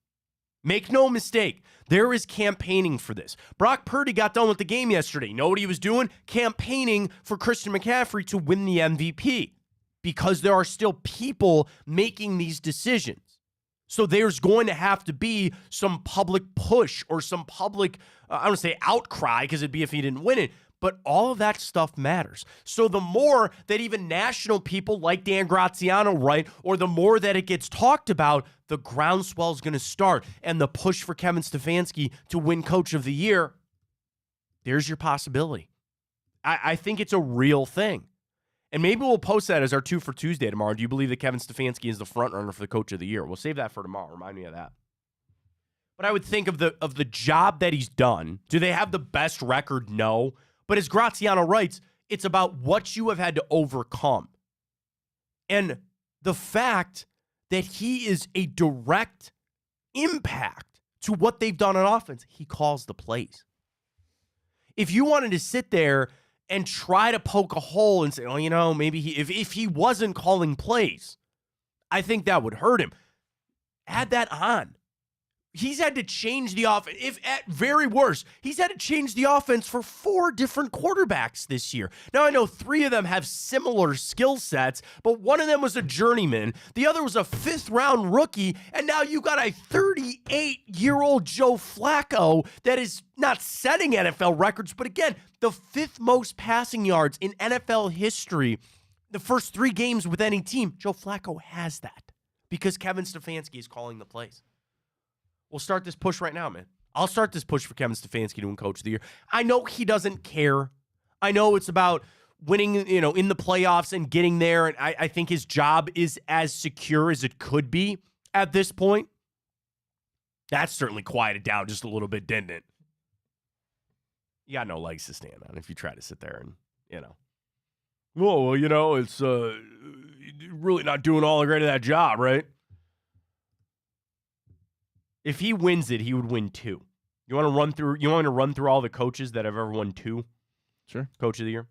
Make no mistake, there is campaigning for this. Brock Purdy got done with the game yesterday. You know what he was doing? Campaigning for Christian McCaffrey to win the MVP because there are still people making these decisions. So there's going to have to be some public push or some public, I don't want to say outcry because it'd be if he didn't win it, but all of that stuff matters. So the more that even national people like Dan Graziano write, or the more that it gets talked about, the groundswell is going to start. And the push for Kevin Stefanski to win Coach of the Year, there's your possibility. I think it's a real thing. And maybe we'll post that as our 2 for Tuesday tomorrow. Do you believe that Kevin Stefanski is the front runner for the Coach of the Year? We'll save that for tomorrow. Remind me of that. But I would think of the job that he's done. Do they have the best record? No. But as Graziano writes, it's about what you have had to overcome. And the fact that he is a direct impact to what they've done on offense, he calls the plays. If you wanted to sit there and try to poke a hole and say, oh, maybe if he wasn't calling plays, I think that would hurt him. Add that on. He's had to change the offense. If at very worst, he's had to change the offense for 4 different quarterbacks this year. Now, I know 3 of them have similar skill sets, but one of them was a journeyman. The other was a 5th-round rookie, and now you got a 38-year-old Joe Flacco that is not setting NFL records, but again, the 5th most passing yards in NFL history, the first 3 games with any team. Joe Flacco has that because Kevin Stefanski is calling the plays. We'll start this push right now, man. I'll start this push for Kevin Stefanski to win Coach of the Year. I know he doesn't care. I know it's about winning, in the playoffs and getting there. And I think his job is as secure as it could be at this point. That's certainly quieted down just a little bit, didn't it? You got no legs to stand on if you try to sit there and, it's really not doing all the great of that job, right? If he wins it, he would win 2. You want to run through all the coaches that have ever won 2? Sure. Coach of the Year.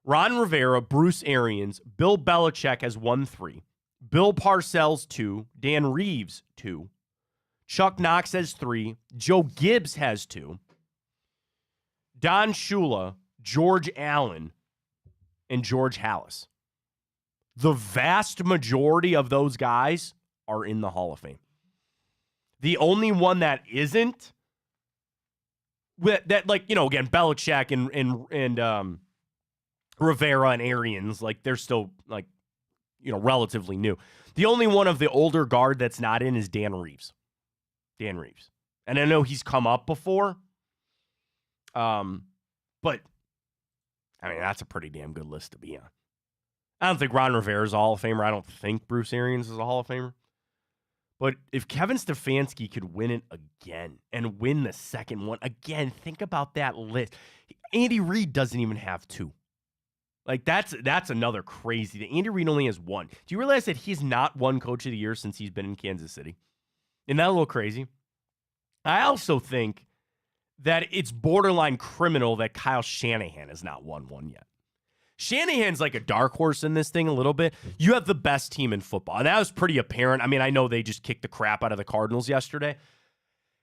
Ron Rivera, Bruce Arians, Bill Belichick has won 3. Bill Parcells 2. Dan Reeves 2. Chuck Knox has 3. Joe Gibbs has 2. Don Shula, George Allen, and George Halas. The vast majority of those guys are in the Hall of Fame. The only one that isn't, again, Belichick and Rivera and Arians, they're still, relatively new. The only one of the older guard that's not in is Dan Reeves. Dan Reeves. And I know he's come up before, but, that's a pretty damn good list to be on. I don't think Ron Rivera's a Hall of Famer. I don't think Bruce Arians is a Hall of Famer. But if Kevin Stefanski could win it again and win the second one again, think about that list. Andy Reid doesn't even have 2. Like, that's another crazy thing. Andy Reid only has 1. Do you realize that he's not won Coach of the Year since he's been in Kansas City? Isn't that a little crazy? I also think that it's borderline criminal that Kyle Shanahan has not won one yet. Shanahan's like a dark horse in this thing a little bit. You have the best team in football. And that was pretty apparent. I mean, I know they just kicked the crap out of the Cardinals yesterday.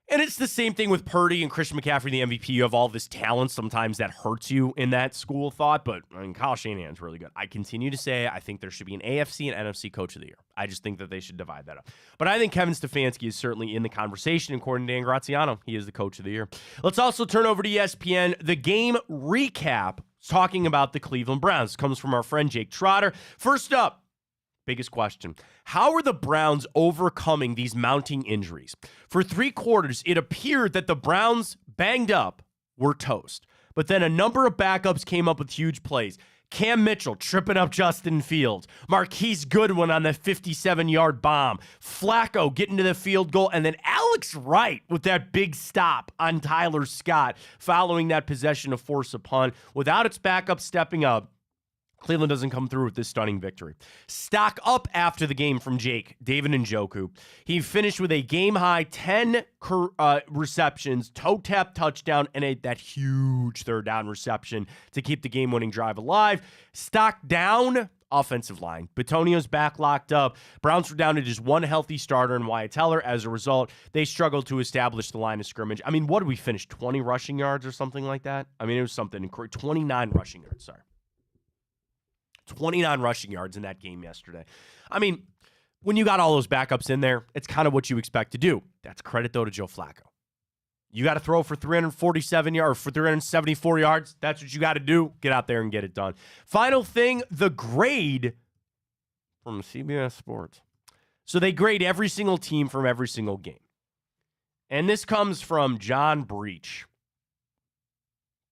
And it's the same thing with Purdy and Christian McCaffrey, the MVP. You have all this talent. Sometimes that hurts you in that school of thought. But I mean, Kyle Shanahan's really good. I continue to say I think there should be an AFC and NFC Coach of the Year. I just think that they should divide that up. But I think Kevin Stefanski is certainly in the conversation. According to Dan Graziano, he is the Coach of the Year. Let's also turn over to ESPN. The game recap talking about the Cleveland Browns comes from our friend Jake Trotter. First up, biggest question. How are the Browns overcoming these mounting injuries? For 3 quarters, it appeared that the Browns, banged up, were toast. But then a number of backups came up with huge plays. Cam Mitchell tripping up Justin Fields. Marquise Goodwin on the 57-yard bomb. Flacco getting to the field goal. And then Alex Wright with that big stop on Tyler Scott following that possession to force a punt. Without its backup stepping up, Cleveland doesn't come through with this stunning victory. Stock up after the game from Jake, David Njoku. He finished with a game-high 10 receptions, toe-tap touchdown, and that huge third-down reception to keep the game-winning drive alive. Stock down, offensive line. Bitonio's back locked up. Browns were down to just one healthy starter in Wyatt Teller. As a result, they struggled to establish the line of scrimmage. I mean, what did we finish, 20 rushing yards or something like that? I mean, it was something incredible. 29 rushing yards, sorry. 29 rushing yards in that game yesterday. I mean, when you got all those backups in there, it's kind of what you expect to do. That's credit, though, to Joe Flacco. You got to throw for 347 yards, for 374 yards. That's what you got to do. Get out there and get it done. Final thing, the grade from CBS Sports. So they grade every single team from every single game. And this comes from John Breach.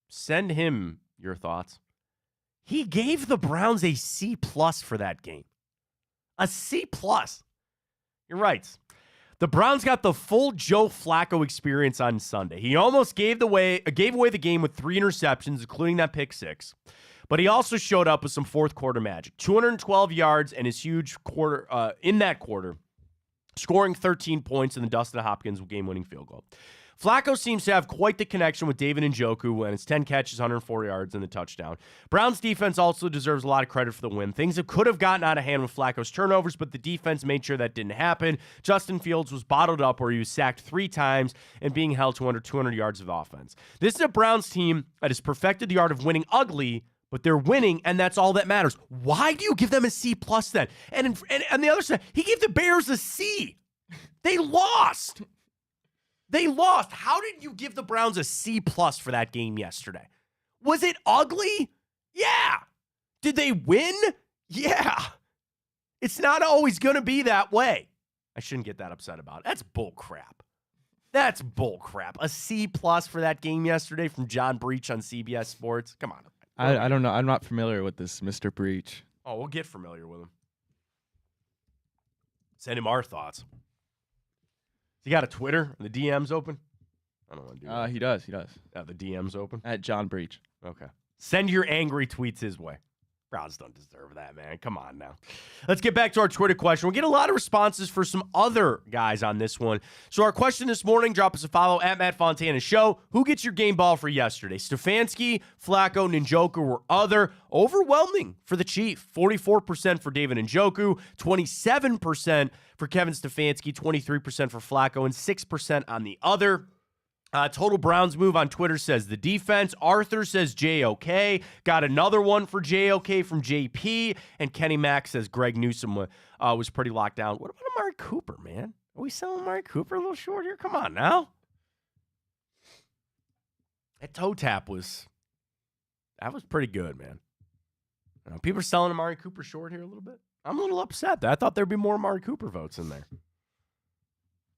Send him your thoughts. He gave the Browns a C+ for that game. A C+. You're right. The Browns got the full Joe Flacco experience on Sunday. He almost gave away the game with 3 interceptions, including that pick 6. But he also showed up with some fourth quarter magic. 212 yards and his huge quarter in that quarter, scoring 13 points in the Dustin Hopkins game-winning field goal. Flacco seems to have quite the connection with David Njoku and his 10 catches, 104 yards, and the touchdown. Browns defense also deserves a lot of credit for the win. Things that could have gotten out of hand with Flacco's turnovers, but the defense made sure that didn't happen. Justin Fields was bottled up where he was sacked 3 times and being held to under 200 yards of offense. This is a Browns team that has perfected the art of winning ugly, but they're winning, and that's all that matters. Why do you give them a C+ then? And on the other side, he gave the Bears a C. They lost. They lost. How did you give the Browns a C+ for that game yesterday? Was it ugly? Yeah. Did they win? Yeah. It's not always going to be that way. I shouldn't get that upset about it. That's bull crap. That's bull crap. A C+ for that game yesterday from John Breach on CBS Sports. Come on. I don't know. I'm not familiar with this Mr. Breach. Oh, we'll get familiar with him. Send him our thoughts. He got a Twitter? The DM's open? I don't want to do that. He does. The DM's open? At John Breach. Okay. Send your angry tweets his way. Browns don't deserve that, man. Come on now. Let's get back to our Twitter question. We'll get a lot of responses for some other guys on this one. So our question this morning, drop us a follow at Matt Fontana Show. Who gets your game ball for yesterday? Stefanski, Flacco, Njoku, or other? Overwhelming for the Chief. 44% for David Njoku, 27% for Kevin Stefanski, 23% for Flacco, and 6% on the other. Total Browns Move on Twitter says the defense. Arthur says JOK. Got another one for JOK from JP. And Kenny Mack says Greg Newsome was pretty locked down. What about Amari Cooper, man? Are we selling Amari Cooper a little short here? Come on now. That toe tap was pretty good, man. People are selling Amari Cooper short here a little bit. I'm a little upset. I thought there'd be more Amari Cooper votes in there.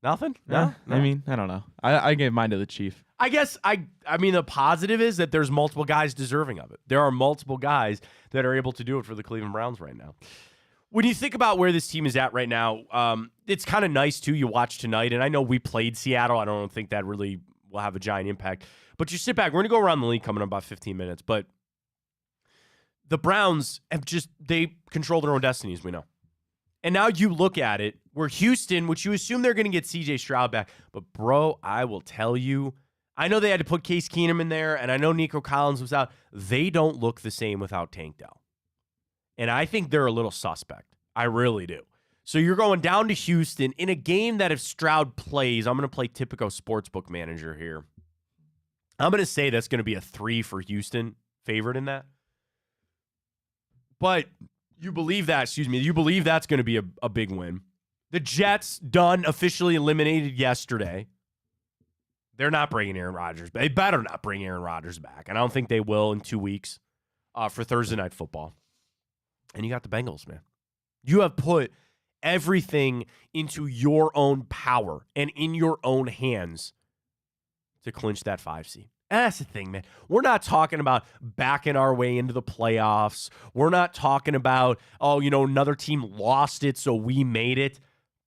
Nothing? No, No? I mean, I don't know. I gave mine to the Chief. I guess I mean the positive is that there's multiple guys deserving of it. There are multiple guys that are able to do it for the Cleveland Browns right now. When you think about where this team is at right now, it's kind of nice too. You watch tonight, and I know we played Seattle. I don't think that really will have a giant impact. But you sit back. We're gonna go around the league coming in about 15 minutes. But the Browns they control their own destiny, as we know. And now you look at it, where Houston, which you assume they're going to get C.J. Stroud back. But, bro, I will tell you, I know they had to put Case Keenum in there, and I know Nico Collins was out. They don't look the same without Tank Dell. And I think they're a little suspect. I really do. So you're going down to Houston in a game that if Stroud plays, I'm going to play typical sportsbook manager here. I'm going to say that's going to be a 3 for Houston, favorite in that. But you believe that's going to be a big win. The Jets, done, officially eliminated yesterday. They're not bringing Aaron Rodgers back. They better not bring Aaron Rodgers back. And I don't think they will in 2 weeks for Thursday Night Football. And you got the Bengals, man. You have put everything into your own power and in your own hands to clinch that 5 seed. And that's the thing, man. We're not talking about backing our way into the playoffs. We're not talking about, another team lost it, so we made it.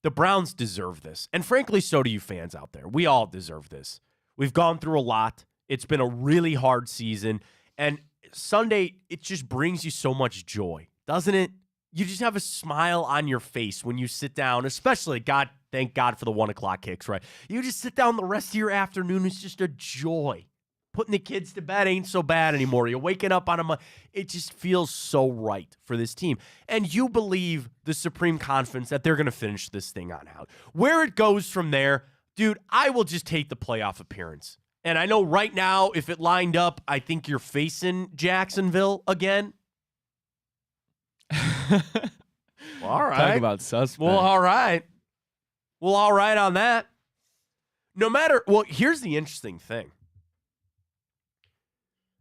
The Browns deserve this. And frankly, so do you fans out there. We all deserve this. We've gone through a lot. It's been a really hard season. And Sunday, it just brings you so much joy, doesn't it? You just have a smile on your face when you sit down, especially, thank God for the 1 o'clock kicks, right? You just sit down the rest of your afternoon. It's just a joy. Putting the kids to bed ain't so bad anymore. You're waking up on it just feels so right for this team. And you believe the supreme confidence that they're going to finish this thing on out. Where it goes from there, dude, I will just take the playoff appearance. And I know right now, if it lined up, I think you're facing Jacksonville again. Well, all right. Talk about suspect. Well, all right. Well, all right on that. Here's the interesting thing.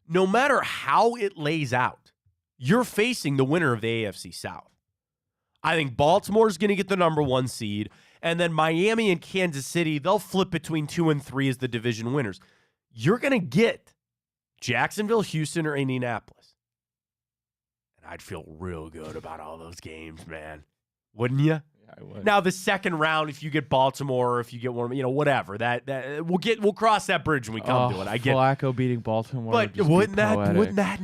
No matter how it lays out, you're facing the winner of the AFC South. I think Baltimore's going to get the number 1 seed, and then Miami and Kansas City, they'll flip between 2 and 3 as the division winners. You're going to get Jacksonville, Houston, or Indianapolis. And I'd feel real good about all those games, man. Wouldn't you? Yeah, I would. Now the second round, if you get Baltimore, or if you get one, whatever, that we'll cross that bridge when we come to it. I get Flacco beating Baltimore. but would wouldn't that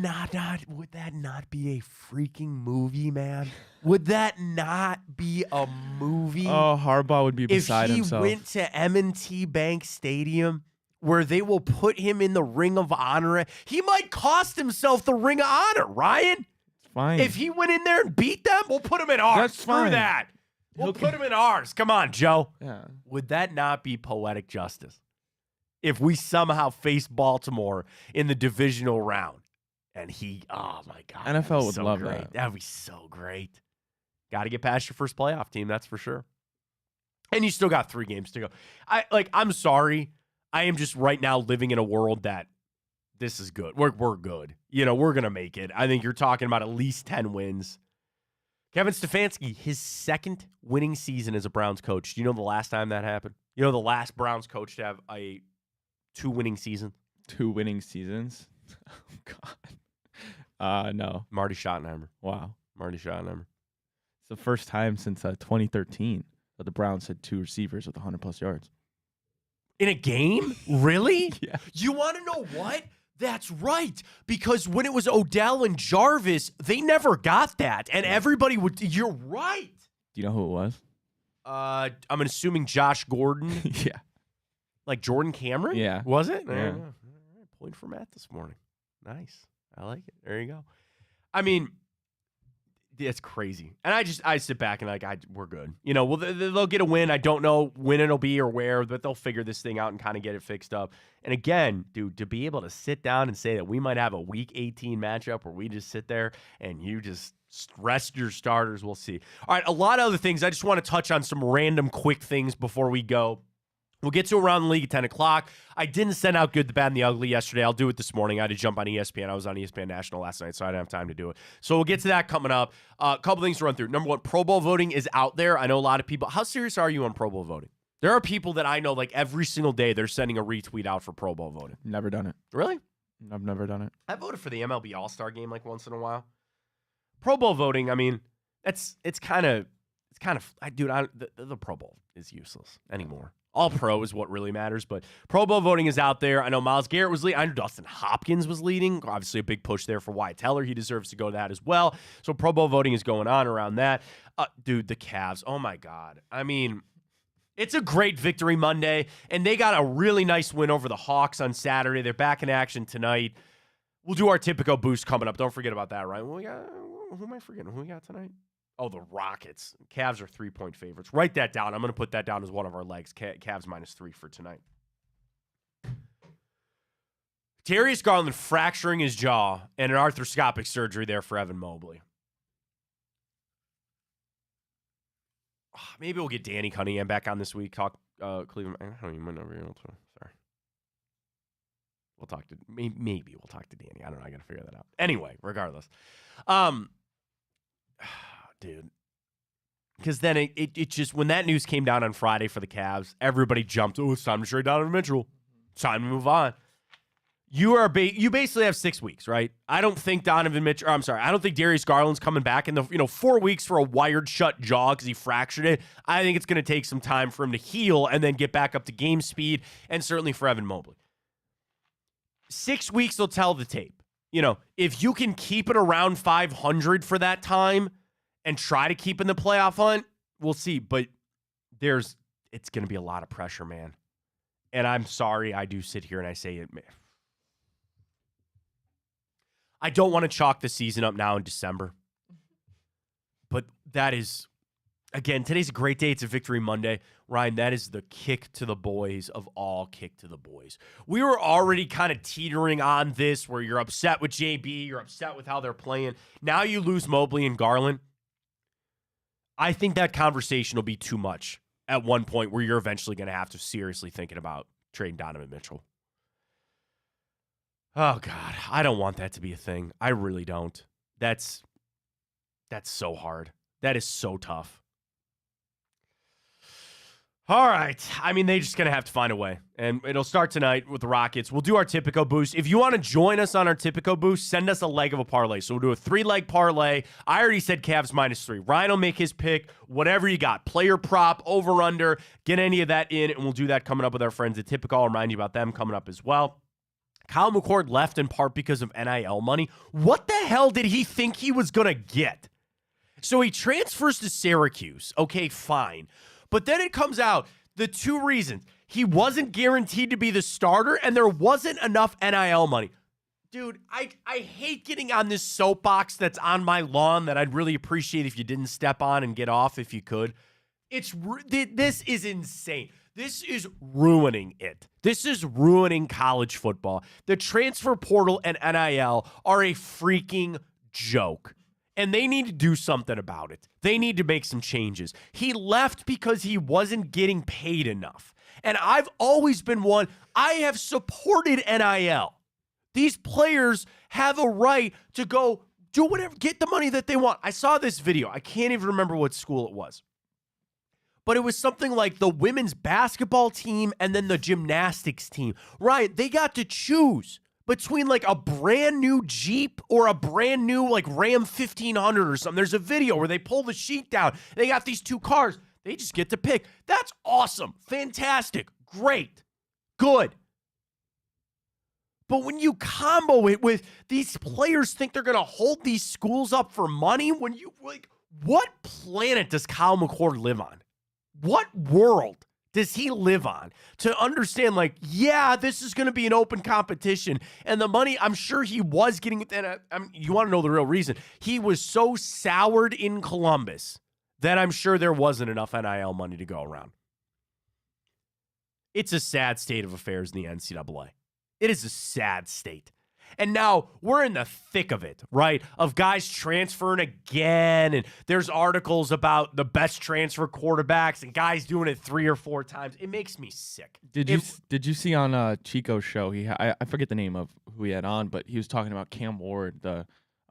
not be a freaking movie, man? Would that not be a movie? Oh, Harbaugh would be beside himself. If he went to M&T Bank Stadium, where they will put him in the Ring of Honor, he might cost himself the Ring of Honor, Ryan. It's fine. If he went in there and beat them, we'll put him in ours. That's Screw fine. that. We'll put him in ours. Come on, Joe. Yeah. Would that not be poetic justice? If we somehow face Baltimore in the divisional round and oh my God. NFL would so love great. that. That'd be so great. Got to get past your first playoff team, that's for sure. And you still got 3 games to go. I'm sorry. I am just right now living in a world that this is good. We're good. We're going to make it. I think you're talking about at least 10 wins. Kevin Stefanski, his 2nd winning season as a Browns coach. Do you know the last time that happened? You know the last Browns coach to have a 2 winning season? 2 winning seasons? Oh, God. No. Marty Schottenheimer. Wow. Marty Schottenheimer. It's the first time since 2013 that the Browns had 2 receivers with 100-plus yards. In a game? Really? Yeah. You want to know what? That's right. Because when it was Odell and Jarvis, they never got that. And everybody would. You're right. Do you know who it was? I'm assuming Josh Gordon. Yeah. Like Jordan Cameron? Yeah. Was it? Yeah. All right. Point for Matt this morning. Nice. I like it. There you go. I mean, it's crazy. And I sit back and we're good. Well, they'll get a win. I don't know when it'll be or where, but they'll figure this thing out and kind of get it fixed up. And again, dude, to be able to sit down and say that we might have a Week 18 matchup where we just sit there and you just rest your starters, we'll see. All right, a lot of other things. I just want to touch on some random quick things before we go. We'll get to around the league at 10 o'clock. I didn't send out Good, the Bad, and the Ugly yesterday. I'll do it this morning. I had to jump on ESPN. I was on ESPN National last night, so I didn't have time to do it. So we'll get to that coming up. A couple things to run through. Number 1, Pro Bowl voting is out there. I know a lot of people. How serious are you on Pro Bowl voting? There are people that I know, like every single day, they're sending a retweet out for Pro Bowl voting. Never done it. Really? I've never done it. I voted for the MLB All-Star game like once in a while. Pro Bowl voting, I mean, it's kind of, the Pro Bowl is useless anymore. All Pro is what really matters, but Pro Bowl voting is out there. I know Myles Garrett was leading. I know Dustin Hopkins was leading. Obviously, a big push there for Wyatt Teller. He deserves to go to that as well. So Pro Bowl voting is going on around that. Dude, the Cavs. Oh my God. I mean, it's a great victory Monday, and they got a really nice win over the Hawks on Saturday. They're back in action tonight. We'll do our typical boost coming up. Don't forget about that, right? Who am I forgetting? Who we got tonight? Oh, the Rockets. Cavs are 3-point favorites. Write that down. I'm going to put that down as one of our legs. Cavs -3 for tonight. Darius Garland fracturing his jaw and an arthroscopic surgery there for Evan Mobley. Maybe we'll get Danny Cunningham back on this week. Talk Cleveland. I don't even know if we're able to. Sorry. We'll talk to maybe we'll talk to Danny. I don't know. I got to figure that out. Anyway, regardless, dude, because then it just when that news came down on Friday for the Cavs, everybody jumped. Oh, it's time to trade Donovan Mitchell. It's time to move on. You basically have 6 weeks, right? I don't think I don't think Darius Garland's coming back in the 4 weeks for a wired shut jaw because he fractured it. I think it's going to take some time for him to heal and then get back up to game speed, and certainly for Evan Mobley. 6 weeks will tell the tape. If you can keep it around 500 for that time and try to keep in the playoff hunt, we'll see. But it's going to be a lot of pressure, man. And I'm sorry I do sit here and I say it. I don't want to chalk the season up now in December. But that is, again, today's a great day. It's a Victory Monday. Ryan, that is the kick to the boys of all kick to the boys. We were already kind of teetering on this where you're upset with JB, you're upset with how they're playing. Now you lose Mobley and Garland. I think that conversation will be too much at one point where you're eventually going to have to seriously thinking about trading Donovan Mitchell. Oh, God, I don't want that to be a thing. I really don't. That's so hard. That is so tough. All right. I mean, they're just going to have to find a way. And it'll start tonight with the Rockets. We'll do our Tipico boost. If you want to join us on our Tipico boost, send us a leg of a parlay. So we'll do a 3-leg parlay. I already said Cavs -3. Ryan will make his pick. Whatever you got. Player prop, over, under. Get any of that in, and we'll do that coming up with our friends at Tipico. I'll remind you about them coming up as well. Kyle McCord left in part because of NIL money. What the hell did he think he was going to get? So he transfers to Syracuse. Okay, fine. But then it comes out, the two reasons. He wasn't guaranteed to be the starter, and there wasn't enough NIL money. Dude, I hate getting on this soapbox that's on my lawn that I'd really appreciate if you didn't step on and get off if you could. This is insane. This is ruining it. This is ruining college football. The transfer portal and NIL are a freaking joke. And they need to do something about it. They need to make some changes. He left because he wasn't getting paid enough. And I've always been one, I have supported NIL. These players have a right to go do whatever, get the money that they want. I saw this video. I can't even remember what school it was. But it was something like the women's basketball team and then the gymnastics team. Right, they got to choose between like a brand new Jeep or a brand new like Ram 1500 or something. There's a video where they pull the sheet down. They got these two cars. They just get to pick. That's awesome. Fantastic. Great. Good. But when you combo it with these players think they're going to hold these schools up for money, when you like, what planet does Kyle McCord live on? What world does he live on to understand, like, yeah, this is going to be an open competition, and the money, I'm sure he was getting, and you want to know the real reason. He was so soured in Columbus that I'm sure there wasn't enough NIL money to go around. It's a sad state of affairs in the NCAA. It is a sad state. And now we're in the thick of it, right? Of guys transferring again. And there's articles about the best transfer quarterbacks and guys doing it 3 or 4 times. It makes me sick. Did you see on Chico's show? I forget the name of who he had on, but he was talking about Cam Ward, the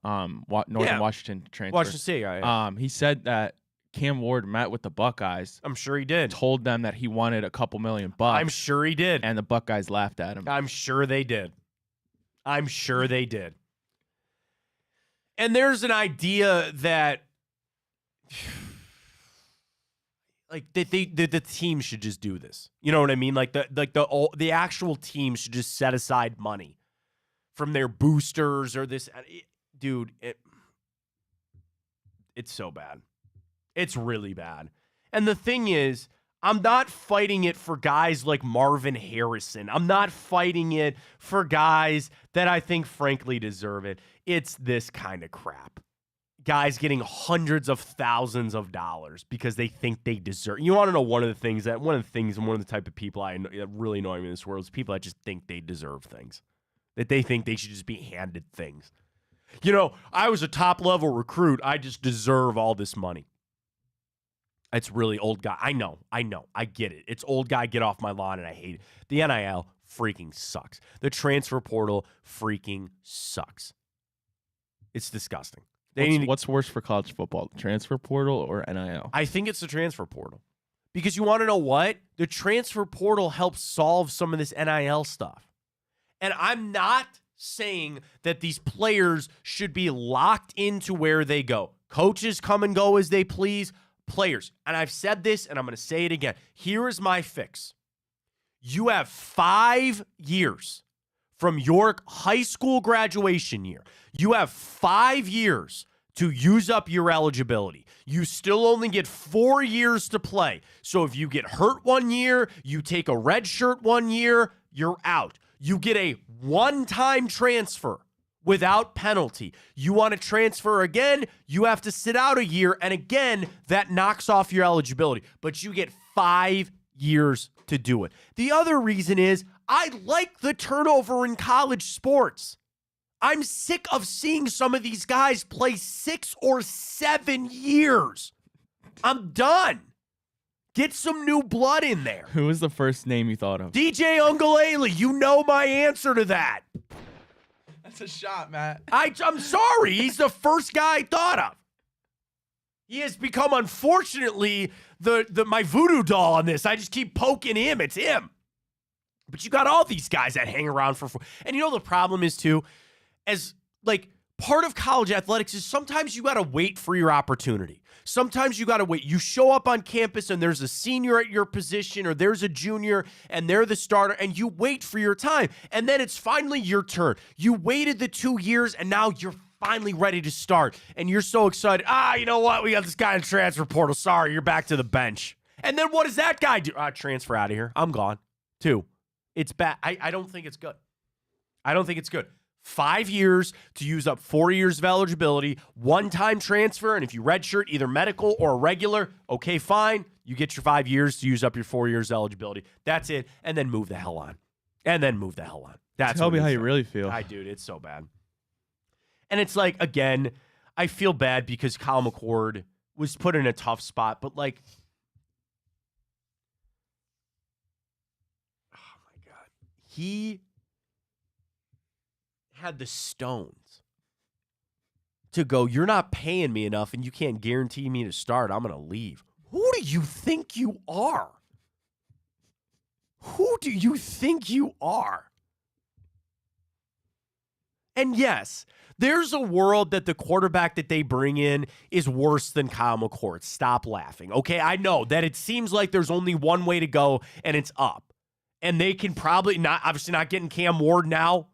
Northern Washington transfer. Washington State guy. Yeah. He said that Cam Ward met with the Buckeyes, I'm sure he did. told them that he wanted a couple $1 million, I'm sure he did. and the Buckeyes laughed at him. I'm sure they did. I'm sure they did. And there's an idea that like the team should just do this. You know what I mean? Like the actual team should just set aside money from their boosters or this. Dude, it's so bad. It's really bad. And the thing is, I'm not fighting it for guys like Marvin Harrison. I'm not fighting it for guys that I think frankly deserve it. It's this kind of crap. Guys getting hundreds of thousands of dollars because they think they deserve. You want to know one of the things and one of the type of people I know, that really annoy me in this world is people that just think they deserve things. That they think they should just be handed things. You know, I was a top level recruit. I just deserve all this money. It's really old guy. I know. I get it. It's old guy, get off my lawn, and I hate it. The NIL freaking sucks. The transfer portal freaking sucks. It's disgusting. What's worse for college football, the transfer portal or NIL? I think it's the transfer portal. Because you want to know what? The transfer portal helps solve some of this NIL stuff. And I'm not saying that these players should be locked into where they go. Coaches come and go as they please. Players, and I've said this and I'm going to say it again. Here is my fix. You have 5 years from your high school graduation year. You have 5 years to use up your eligibility. You still only get 4 years to play. So if you get hurt 1 year, you take a red shirt 1 year, you're out. You get a one-time transfer without penalty. You want to transfer again, you have to sit out a year, and again, that knocks off your eligibility. But you get 5 years to do it. The other reason is I like the turnover in college sports. I'm sick of seeing some of these guys play 6 or 7 years. I'm done. Get some new blood in there. Who was the first name you thought of? DJ Ungalele, you know my answer to that. That's a shot, Matt. I'm sorry. He's the first guy I thought of. He has become, unfortunately, my voodoo doll on this. I just keep poking him. It's him. But you got all these guys that hang around for. And you know the problem is, too, as like part of college athletics is sometimes you got to wait for your opportunity. Sometimes you got to wait. You show up on campus and there's a senior at your position or there's a junior and they're the starter and you wait for your time. And then it's finally your turn. You waited the 2 years and now you're finally ready to start. And you're so excited. You know what? We got this guy in the transfer portal. Sorry, you're back to the bench. And then what does that guy do? Transfer out of here. I'm gone. 2. It's bad. I don't think it's good. I don't think it's good. 5 years to use up 4 years of eligibility, one-time transfer, and if you redshirt either medical or regular, okay, fine. You get your 5 years to use up your 4 years eligibility. That's it, and then move the hell on. That's Tell me how you really feel. Dude, it's so bad. And it's like, again, I feel bad because Kyle McCord was put in a tough spot, but like, oh my God, he had the stones to go, you're not paying me enough and you can't guarantee me to start. I'm going to leave. Who do you think you are? Who do you think you are? And yes, there's a world that the quarterback that they bring in is worse than Kyle McCord. Stop laughing. Okay, I know that it seems like there's only one way to go and it's up. And they can probably obviously not getting Cam Ward now.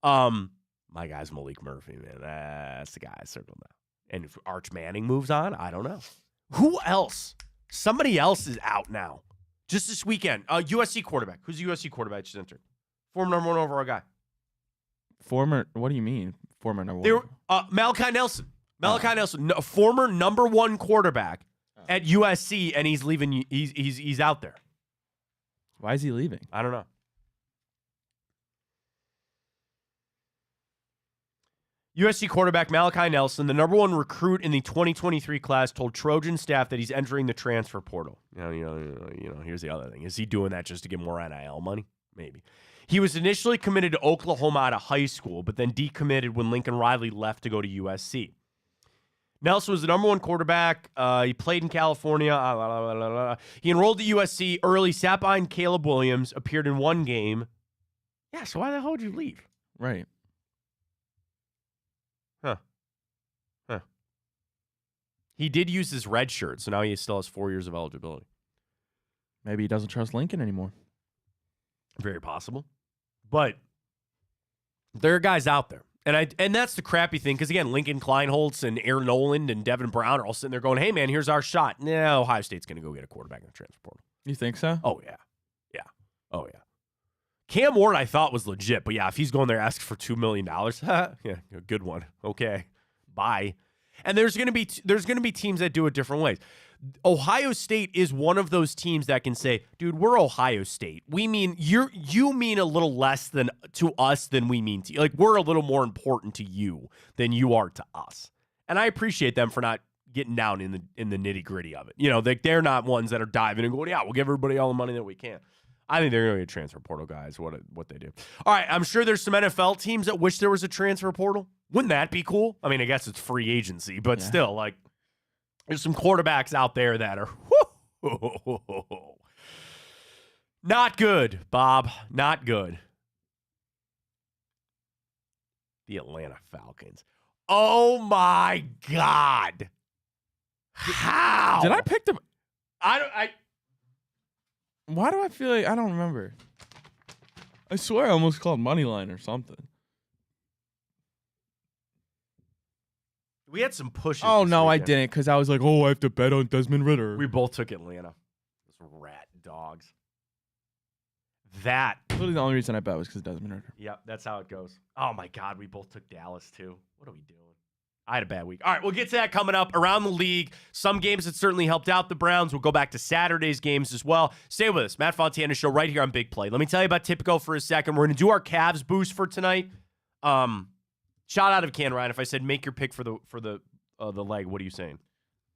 My guy's Malik Murphy, man. That's the guy I circled now. And if Arch Manning moves on, I don't know. Who else? Somebody else is out now. Just this weekend. USC quarterback. Who's the USC quarterback just entered? Former number 1 overall guy. What do you mean? Former number 1? Malachi Nelson. Nelson, former number 1 quarterback at USC, and he's leaving. He's out there. Why is he leaving? I don't know. USC quarterback Malachi Nelson, the number 1 recruit in the 2023 class, told Trojan staff that he's entering the transfer portal. You know. Here's the other thing: is he doing that just to get more NIL money? Maybe. He was initially committed to Oklahoma out of high school, but then decommitted when Lincoln Riley left to go to USC. Nelson was the number 1 quarterback. He played in California. He enrolled at USC early, sat behind Caleb Williams, appeared in 1 game. Yeah, so why the hell would you leave? Right. Huh. He did use his red shirt, so now he still has 4 years of eligibility. Maybe he doesn't trust Lincoln anymore. Very possible. But there are guys out there. And that's the crappy thing, because, again, Lincoln Kleinholtz and Aaron Noland and Devin Brown are all sitting there going, hey, man, here's our shot. Nah, Ohio State's going to go get a quarterback in the transfer portal. You think so? Oh, yeah. Yeah. Oh, yeah. Cam Ward, I thought, was legit. But, yeah, if he's going there asking for $2 million, yeah, good one. Okay. Bye. And there's going to be teams that do it different ways. Ohio State is one of those teams that can say, dude, we're Ohio State. We mean you mean a little less to us than we mean to you. Like, we're a little more important to you than you are to us. And I appreciate them for not getting down in the nitty-gritty of it. You know, they're not ones that are diving and going, yeah, we'll give everybody all the money that we can. I think they're going to get transfer portal guys, what they do. All right, I'm sure there's some NFL teams that wish there was a transfer portal. Wouldn't that be cool? I mean, I guess it's free agency, but still, like, there's some quarterbacks out there that are not good, Bob. Not good. The Atlanta Falcons. Oh, my God. How? Did I pick them? I Why do I feel like I don't remember? I swear I almost called Moneyline or something. We had some pushes. Oh, this no, I weekend. didn't, because I was like, oh, I have to bet on Desmond Ridder. We both took Atlanta. Those rat dogs. That. Literally the only reason I bet was because Desmond Ridder. Yep, that's how it goes. Oh, my God, we both took Dallas, too. What are we doing? I had a bad week. All right, we'll get to that coming up. Around the league, some games that certainly helped out the Browns. We'll go back to Saturday's games as well. Stay with us. Matt Fontana Show right here on Big Play. Let me tell you about Tipico for a second. We're going to do our Cavs boost for tonight. Shot out of can, Ryan. If I said make your pick for the leg, what are you saying?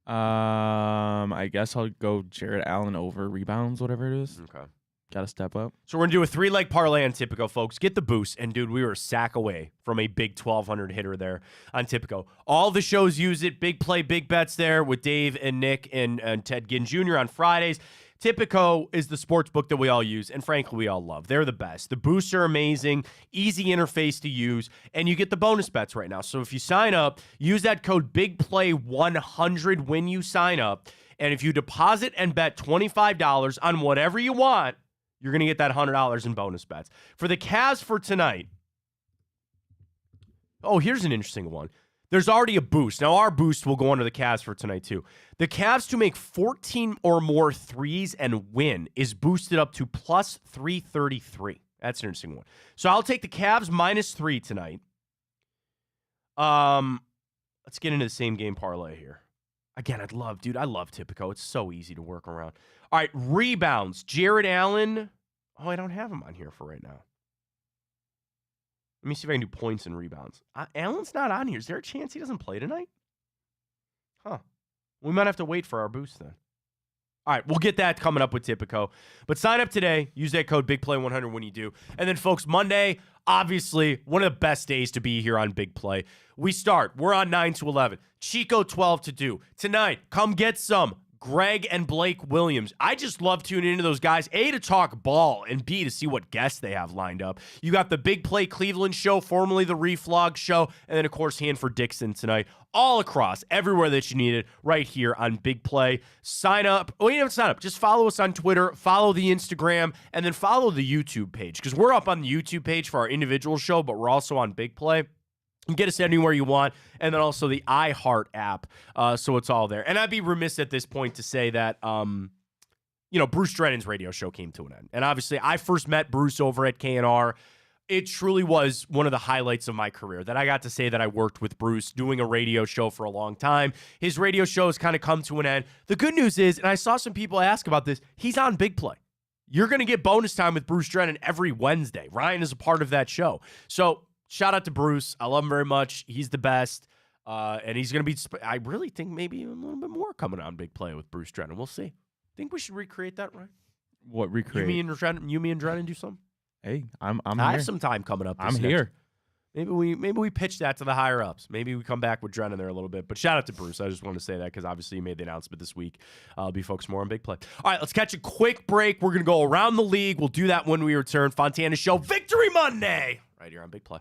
I guess I'll go Jared Allen over rebounds, whatever it is. Okay. Got to step up. So we're going to do a 3-leg parlay on Tipico, folks. Get the boost. And, dude, we were a sack away from a big 1,200 hitter there on Tipico. All the shows use it. Big play, big bets there with Dave and Nick and Ted Ginn Jr. on Fridays. Tipico is the sports book that we all use, and frankly, we all love. They're the best. The boosts are amazing, easy interface to use, and you get the bonus bets right now. So if you sign up, use that code BIGPLAY100 when you sign up, and if you deposit and bet $25 on whatever you want, you're going to get that $100 in bonus bets. For the Cavs for tonight, oh, here's an interesting one. There's already a boost. Now, our boost will go under the Cavs for tonight, too. The Cavs to make 14 or more threes and win is boosted up to plus 333. That's an interesting one. So I'll take the Cavs -3 tonight. Let's get into the same game parlay here. Again, I love Tipico. It's so easy to work around. All right, rebounds. Jared Allen. Oh, I don't have him on here for right now. Let me see if I can do points and rebounds. Allen's not on here. Is there a chance he doesn't play tonight? Huh. We might have to wait for our boost then. All right, we'll get that coming up with Tipico. But sign up today. Use that code BIGPLAY100 when you do. And then, folks, Monday, obviously, one of the best days to be here on Big Play. We're on 9 to 11. Chico 12 to 2. Tonight, come get some. Greg and Blake Williams. I just love tuning into those guys, A, to talk ball, and B, to see what guests they have lined up. You got the Big Play Cleveland show, formerly the Reflog show, and then, of course, Hanford Dixon tonight. All across, everywhere that you need it, right here on Big Play. Sign up. Oh, you don't sign up. Just follow us on Twitter, follow the Instagram, and then follow the YouTube page, because we're up on the YouTube page for our individual show, but we're also on Big Play. You can get us anywhere you want, and then also the iHeart app, so it's all there. And I'd be remiss at this point to say that, Bruce Drennan's radio show came to an end. And obviously, I first met Bruce over at KNR. It truly was one of the highlights of my career, that I got to say that I worked with Bruce doing a radio show for a long time. His radio show has kind of come to an end. The good news is, and I saw some people ask about this, he's on Big Play. You're going to get bonus time with Bruce Drennan every Wednesday. Ryan is a part of that show. So, shout out to Bruce. I love him very much. He's the best. And he's going to be, I really think maybe a little bit more coming on Big Play with Bruce Drennan. We'll see. Think we should recreate that, right? What recreate? You, me, and Drennan do something? Hey, I'm I here. have some time coming up. I'm here. Maybe we pitch that to the higher ups. Maybe we come back with Dren in there a little bit. But shout out to Bruce. I just wanted to say that because obviously he made the announcement this week. I'll be focused more on big play. All right, let's catch a quick break. We're going to go around the league. We'll do that when we return. Fontana Show Victory Monday right here on Big Play.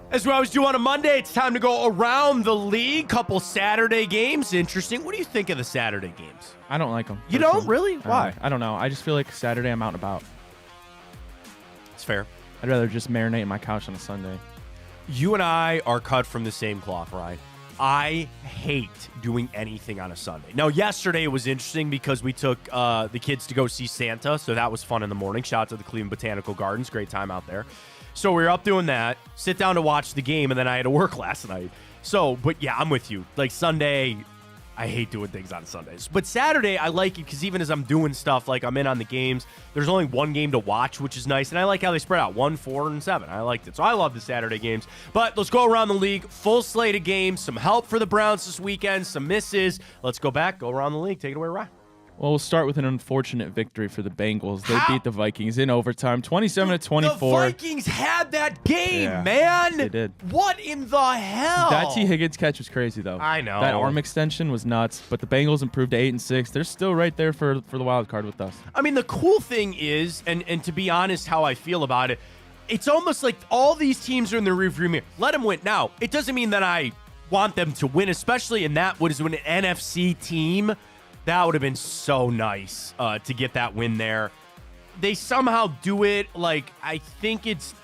As we always do on a Monday, it's time to go around the league. Couple Saturday games. Interesting. What do you think of the Saturday games? I don't like them. You don't? Really? Why? I don't know. I just feel like Saturday I'm out and about. It's fair. I'd rather just marinate in my couch on a Sunday. You and I are cut from the same cloth, Ryan. I hate doing anything on a Sunday. Now, yesterday was interesting because we took the kids to go see Santa, so that was fun in the morning. Shout out to the Cleveland Botanical Gardens. Great time out there. So we were up doing that, sit down to watch the game, and then I had to work last night. So, but yeah, I'm with you. Like Sunday, I hate doing things on Sundays. But Saturday, I like it because even as I'm doing stuff, like I'm in on the games, there's only one game to watch, which is nice. And I like how they spread out 1, 4, and 7. I liked it. So I love the Saturday games. But let's go around the league. Full slate of games. Some help for the Browns this weekend. Some misses. Let's go back. Go around the league. Take it away, Ryan. Well, we'll start with an unfortunate victory for the Bengals. They beat the Vikings in overtime, 27-24. The Vikings had that game, man. They did. What in the hell? That T. Higgins catch was crazy, though. I know. That arm extension was nuts, but the Bengals improved to 8-6. They're still right there for the wild card with us. I mean, the cool thing is, and to be honest, how I feel about it, it's almost like all these teams are in the rearview mirror. Let them win. Now, it doesn't mean that I want them to win, especially in that what is an NFC team. That would have been so nice to get that win there. They somehow do it like, I think it's,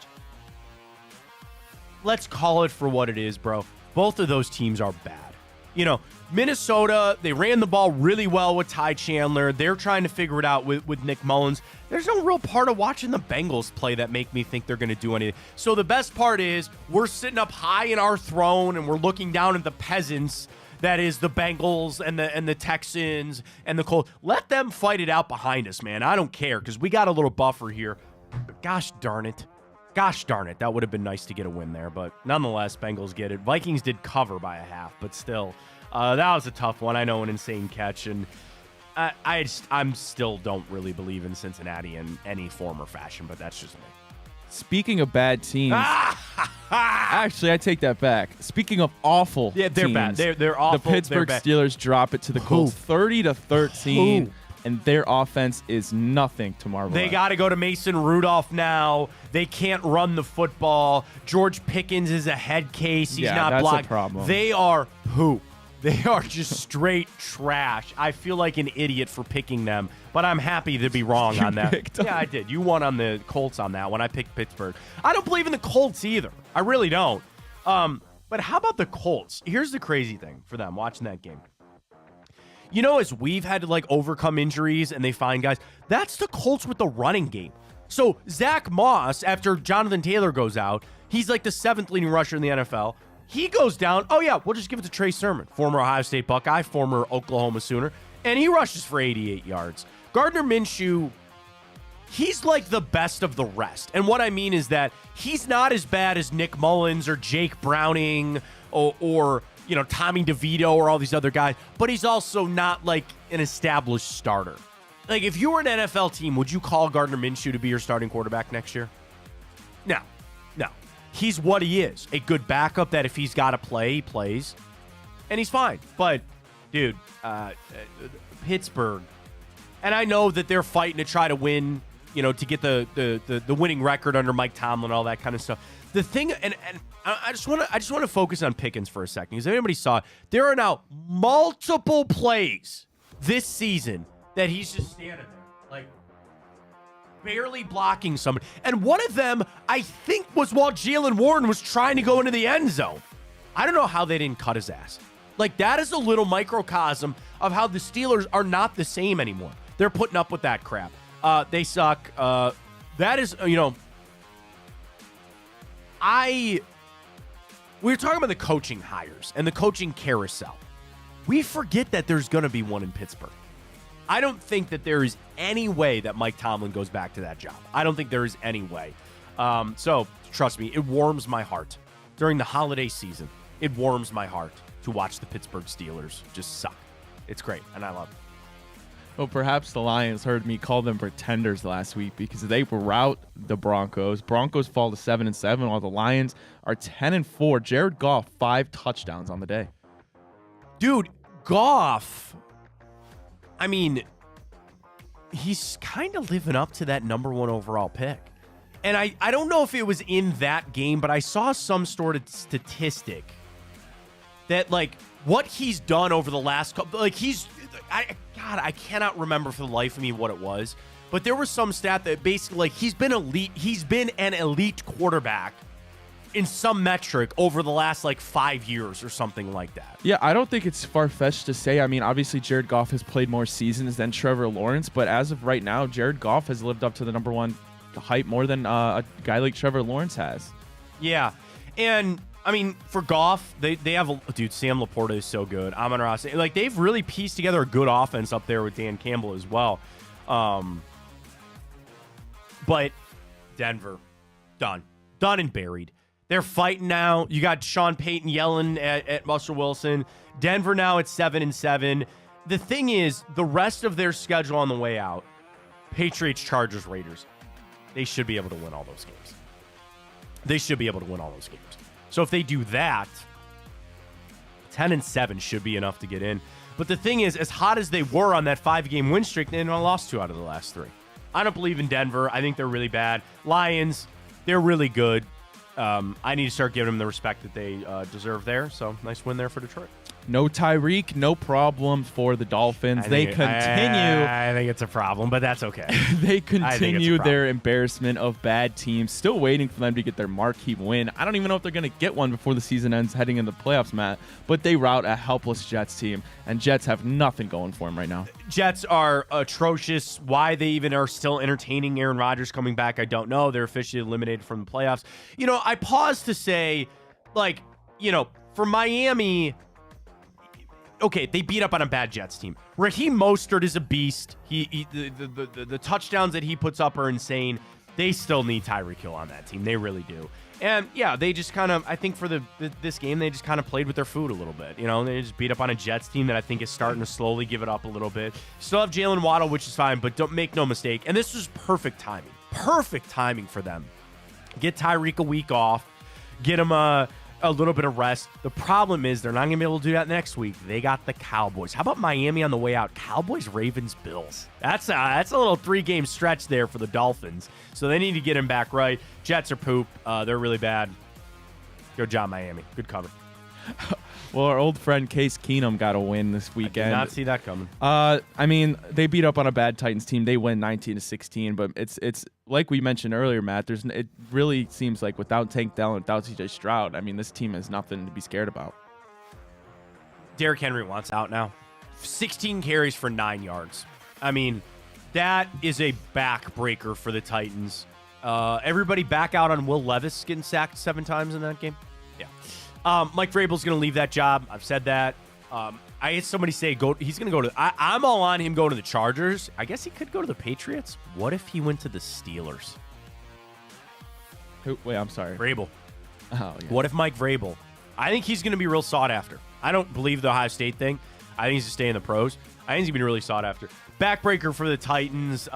let's call it for what it is, bro. Both of those teams are bad. Minnesota, they ran the ball really well with Ty Chandler. They're trying to figure it out with Nick Mullins. There's no real part of watching the Bengals play that make me think they're going to do anything. So the best part is we're sitting up high in our throne and we're looking down at the peasants. That is the Bengals and the Texans and the Colts. Let them fight it out behind us, man. I don't care because we got a little buffer here. But gosh darn it. That would have been nice to get a win there. But nonetheless, Bengals get it. Vikings did cover by a half, but still, that was a tough one. I know, an insane catch. And I'm still don't really believe in Cincinnati in any form or fashion, but that's just me. Speaking of bad teams, actually, I take that back. Speaking of awful they're teams, bad. They're awful. The Pittsburgh Steelers drop it to the Colts 30-13, and their offense is nothing to marvel They at. got to go to Mason Rudolph now. They can't run the football. George Pickens is a head case. He's not that's blocked. a problem. They are poop. They are just straight trash. I feel like an idiot for picking them, but I'm happy to be wrong on that. Yeah, I did. You won on the Colts on that one. I picked Pittsburgh. I don't believe in the Colts either. I really don't. But how about the Colts? Here's the crazy thing for them watching that game. As we've had to overcome injuries and they find guys, that's the Colts with the running game. So Zach Moss, after Jonathan Taylor goes out, he's like the 7th leading rusher in the NFL. He goes down. Oh, yeah, we'll just give it to Trey Sermon, former Ohio State Buckeye, former Oklahoma Sooner, and he rushes for 88 yards. Gardner Minshew, he's like the best of the rest. And what I mean is that he's not as bad as Nick Mullins or Jake Browning or Tommy DeVito or all these other guys, but he's also not like an established starter. Like, if you were an NFL team, would you call Gardner Minshew to be your starting quarterback next year? No. He's what he is, a good backup that if he's got to play, he plays, and he's fine. But, dude, Pittsburgh, and I know that they're fighting to try to win, to get the winning record under Mike Tomlin, all that kind of stuff. The thing, and I just want to focus on Pickens for a second, because if anybody saw it, there are now multiple plays this season that he's just standing there, like, barely blocking somebody. And one of them, I think, was while Jalen Warren was trying to go into the end zone. I don't know how they didn't cut his ass. Like, that is a little microcosm of how the Steelers are not the same anymore. They're putting up with that crap. They suck. That is, we were talking about the coaching hires and the coaching carousel. We forget that there's going to be one in Pittsburgh. I don't think that there is any way that Mike Tomlin goes back to that job. I don't think there is any way. So, trust me, it warms my heart. During the holiday season, it warms my heart to watch the Pittsburgh Steelers just suck. It's great, and I love it. Well, perhaps the Lions heard me call them pretenders last week because they rout the Broncos. Broncos fall to 7-7, while the Lions are 10-4. Jared Goff, 5 touchdowns on the day. Dude, Goff, I mean, he's kind of living up to that number 1 overall pick. And I don't know if it was in that game, but I saw some sort of statistic that, like, what he's done over the last couple, like, I cannot remember for the life of me what it was, but there was some stat that basically, like, he's been an elite quarterback in some metric over the last, like, 5 years or something like that. Yeah, I don't think it's far-fetched to say. I mean, obviously, Jared Goff has played more seasons than Trevor Lawrence, but as of right now, Jared Goff has lived up to the number 1 hype more than a guy like Trevor Lawrence has. Yeah, and I mean, for Goff, they have dude. Sam Laporta is so good. Amon-Ra, like, they've really pieced together a good offense up there with Dan Campbell as well. But Denver, done and buried. They're fighting now. You got Sean Payton yelling at Russell Wilson. Denver now at 7-7. The thing is, the rest of their schedule on the way out: Patriots, Chargers, Raiders. They should be able to win all those games. So if they do that, 10-7 should be enough to get in. But the thing is, as hot as they were on that 5-game win streak, they only lost 2 out of the last 3. I don't believe in Denver. I think they're really bad. Lions, they're really good. I need to start giving them the respect that they deserve there. So nice win there for Detroit. No Tyreek, no problem for the Dolphins. They continue. I think it's a problem, but that's okay. They I think it's a continue problem. their embarrassment of bad teams. Still waiting for them to get their marquee win. I don't even know if they're going to get one before the season ends heading into the playoffs, Matt. But they rout a helpless Jets team, and Jets have nothing going for them right now. Jets are atrocious. Why they even are still entertaining Aaron Rodgers coming back, I don't know. They're officially eliminated from the playoffs. I pause to say, for Miami, okay, they beat up on a bad Jets team. Raheem Mostert is a beast. The touchdowns that he puts up are insane. They still need Tyreek Hill on that team. They really do. And yeah, they just kind of, I think for this game, they just kind of played with their food a little bit. They just beat up on a Jets team that I think is starting to slowly give it up a little bit. Still have Jalen Waddle, which is fine, but don't make no mistake. And this was perfect timing. Perfect timing for them. Get Tyreek a week off. Get him a little bit of rest. The problem is they're not going to be able to do that next week. They got the Cowboys. How about Miami on the way out? Cowboys, Ravens, Bills. That's a little 3-game stretch there for the Dolphins. So they need to get him back right. Jets are poop. They're really bad. Good job, Miami. Good cover. Well, our old friend Case Keenum got a win this weekend. I did not see that coming. I mean, they beat up on a bad Titans team. They win 19-16, but it's like we mentioned earlier, Matt. It really seems like without Tank Dell and without CJ Stroud, I mean, this team has nothing to be scared about. Derrick Henry wants out now. 16 carries for 9 yards. I mean, that is a backbreaker for the Titans. Everybody back out on Will Levis getting sacked 7 times in that game. Yeah. Mike Vrabel's going to leave that job. I've said that. I had somebody say he's going to go to. I'm all on him going to the Chargers. I guess he could go to the Patriots. What if he went to the Steelers? Wait, I'm sorry. Vrabel. Oh, yeah. What if Mike Vrabel? I think he's going to be real sought after. I don't believe the Ohio State thing. I think he's to stay in the pros. I think he's going to be really sought after. Backbreaker for the Titans.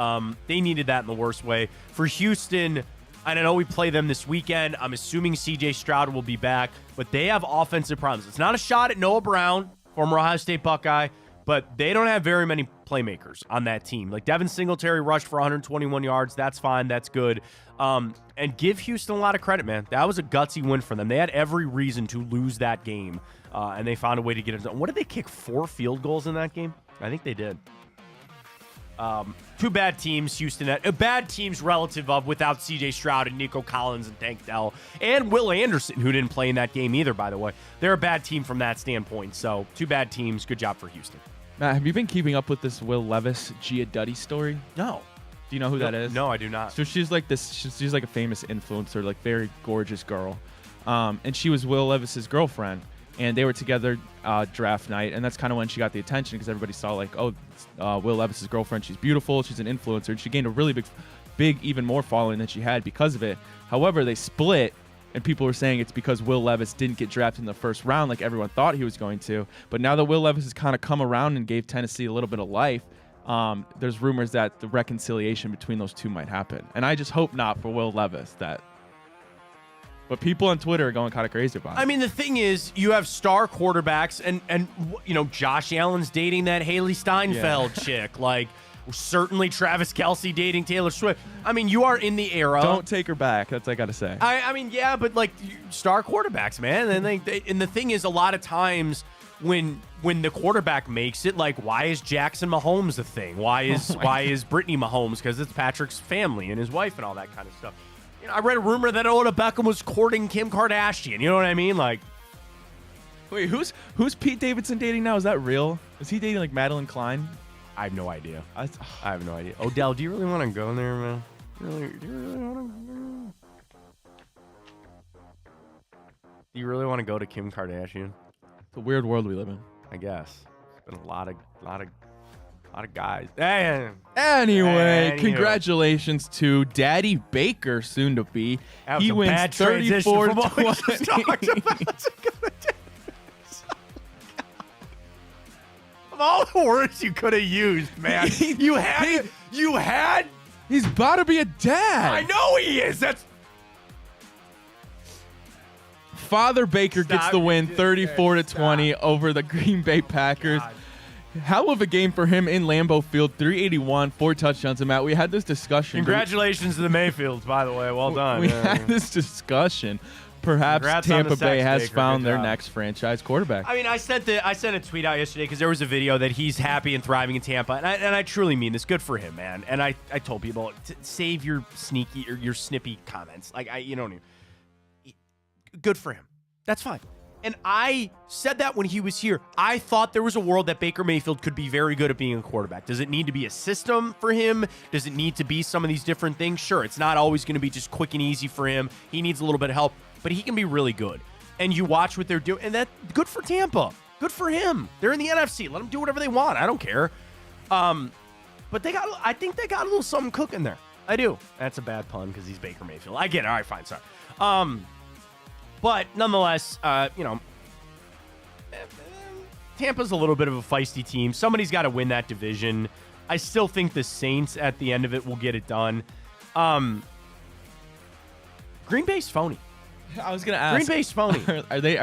They needed that in the worst way. For Houston, I know we play them this weekend. I'm assuming C.J. Stroud will be back, but they have offensive problems. It's not a shot at Noah Brown, former Ohio State Buckeye, but they don't have very many playmakers on that team. Like Devin Singletary rushed for 121 yards. That's fine. That's good. And give Houston a lot of credit, man. That was a gutsy win for them. They had every reason to lose that game, and they found a way to get it done. What did they kick? 4 field goals in that game? I think they did. 2 bad teams, Houston. Bad teams relative of without C.J. Stroud and Nico Collins and Tank Dell and Will Anderson, who didn't play in that game either, by the way. They're a bad team from that standpoint. So 2 bad teams. Good job for Houston. Matt, have you been keeping up with this Will Levis, Gia Duddy story? No. Do you know who that is? No, I do not. So she's like this. She's like a famous influencer, like very gorgeous girl, and she was Will Levis's girlfriend, and they were together draft night, and that's kind of when she got the attention because everybody saw like, oh, Will Levis's girlfriend. She's beautiful. She's an influencer, and she gained a really big, even more following than she had because of it. However, they split, and people were saying it's because Will Levis didn't get drafted in the first round like everyone thought he was going to. But now that Will Levis has kind of come around and gave Tennessee a little bit of life. There's rumors that the reconciliation between those two might happen. And I just hope not for Will Levis. But people on Twitter are going kind of crazy about it. I mean, the thing is, you have star quarterbacks, and Josh Allen's dating that Haley Steinfeld chick. Like, certainly Travis Kelce dating Taylor Swift. I mean, you are in the era. Don't take her back. That's what I got to say. I mean, yeah, but like star quarterbacks, man. And and the thing is, a lot of times when the quarterback makes it, like, why is Jackson Mahomes a thing? Why is Brittany Mahomes? Because it's Patrick's family and his wife and all that kind of stuff. I read a rumor that Odell Beckham was courting Kim Kardashian. You know what I mean? Like, wait, who's Pete Davidson dating now? Is that real? Is he dating like Madeline Klein? I have no idea. I have no idea. Odell, do you really want to go there, man? Do you really want to go to Kim Kardashian? It's a weird world we live in. I guess. It's been a lot of guys. Anyway, congratulations to Daddy Baker, soon to be. He wins 34-20. Of all the words you could have used, man, you had. He's about to be a dad. I know he is. That's. Father Baker gets the win, 34-20 over the Green Bay Packers. God. Hell of a game for him in Lambeau Field, 381, 4 touchdowns. And Matt, we had this discussion. Congratulations to the Mayfields, by the way. Well done. We had this discussion perhaps Congrats on Tampa the Bay sex, has Baker. found Good their job. next franchise quarterback. I mean, I sent a tweet out yesterday because there was a video that he's happy and thriving in Tampa, and I truly mean this. Good for him, man. And I told people save your sneaky or your snippy comments. Like you don't even. Good for him. That's fine. And I said that when he was here. I thought there was a world that Baker Mayfield could be very good at being a quarterback. Does it need to be a system for him? Does it need to be some of these different things? Sure, it's not always going to be just quick and easy for him. He needs a little bit of help, but he can be really good. And you watch what they're doing, and that's good for Tampa. Good for him. They're in the NFC. Let them do whatever they want. I don't care. But I think they got a little something cooking there. I do. That's a bad pun because he's Baker Mayfield. I get it. All right, fine. Sorry. But nonetheless, Tampa's a little bit of a feisty team. Somebody's got to win that division. I still think the Saints at the end of it will get it done. Green Bay's phony. I was gonna ask. Green Bay's phony. Are they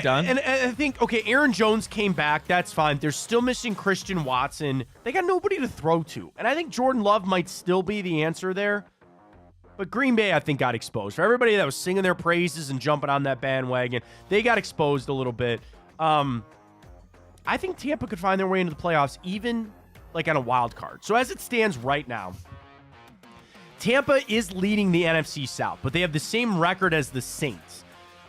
done? And I think, okay, Aaron Jones came back. That's fine. They're still missing Christian Watson. They got nobody to throw to. And I think Jordan Love might still be the answer there. But Green Bay, I think, got exposed. For everybody that was singing their praises and jumping on that bandwagon, they got exposed a little bit. I think Tampa could find their way into the playoffs, even like on a wild card. So as it stands right now, Tampa is leading the NFC South, but they have the same record as the Saints.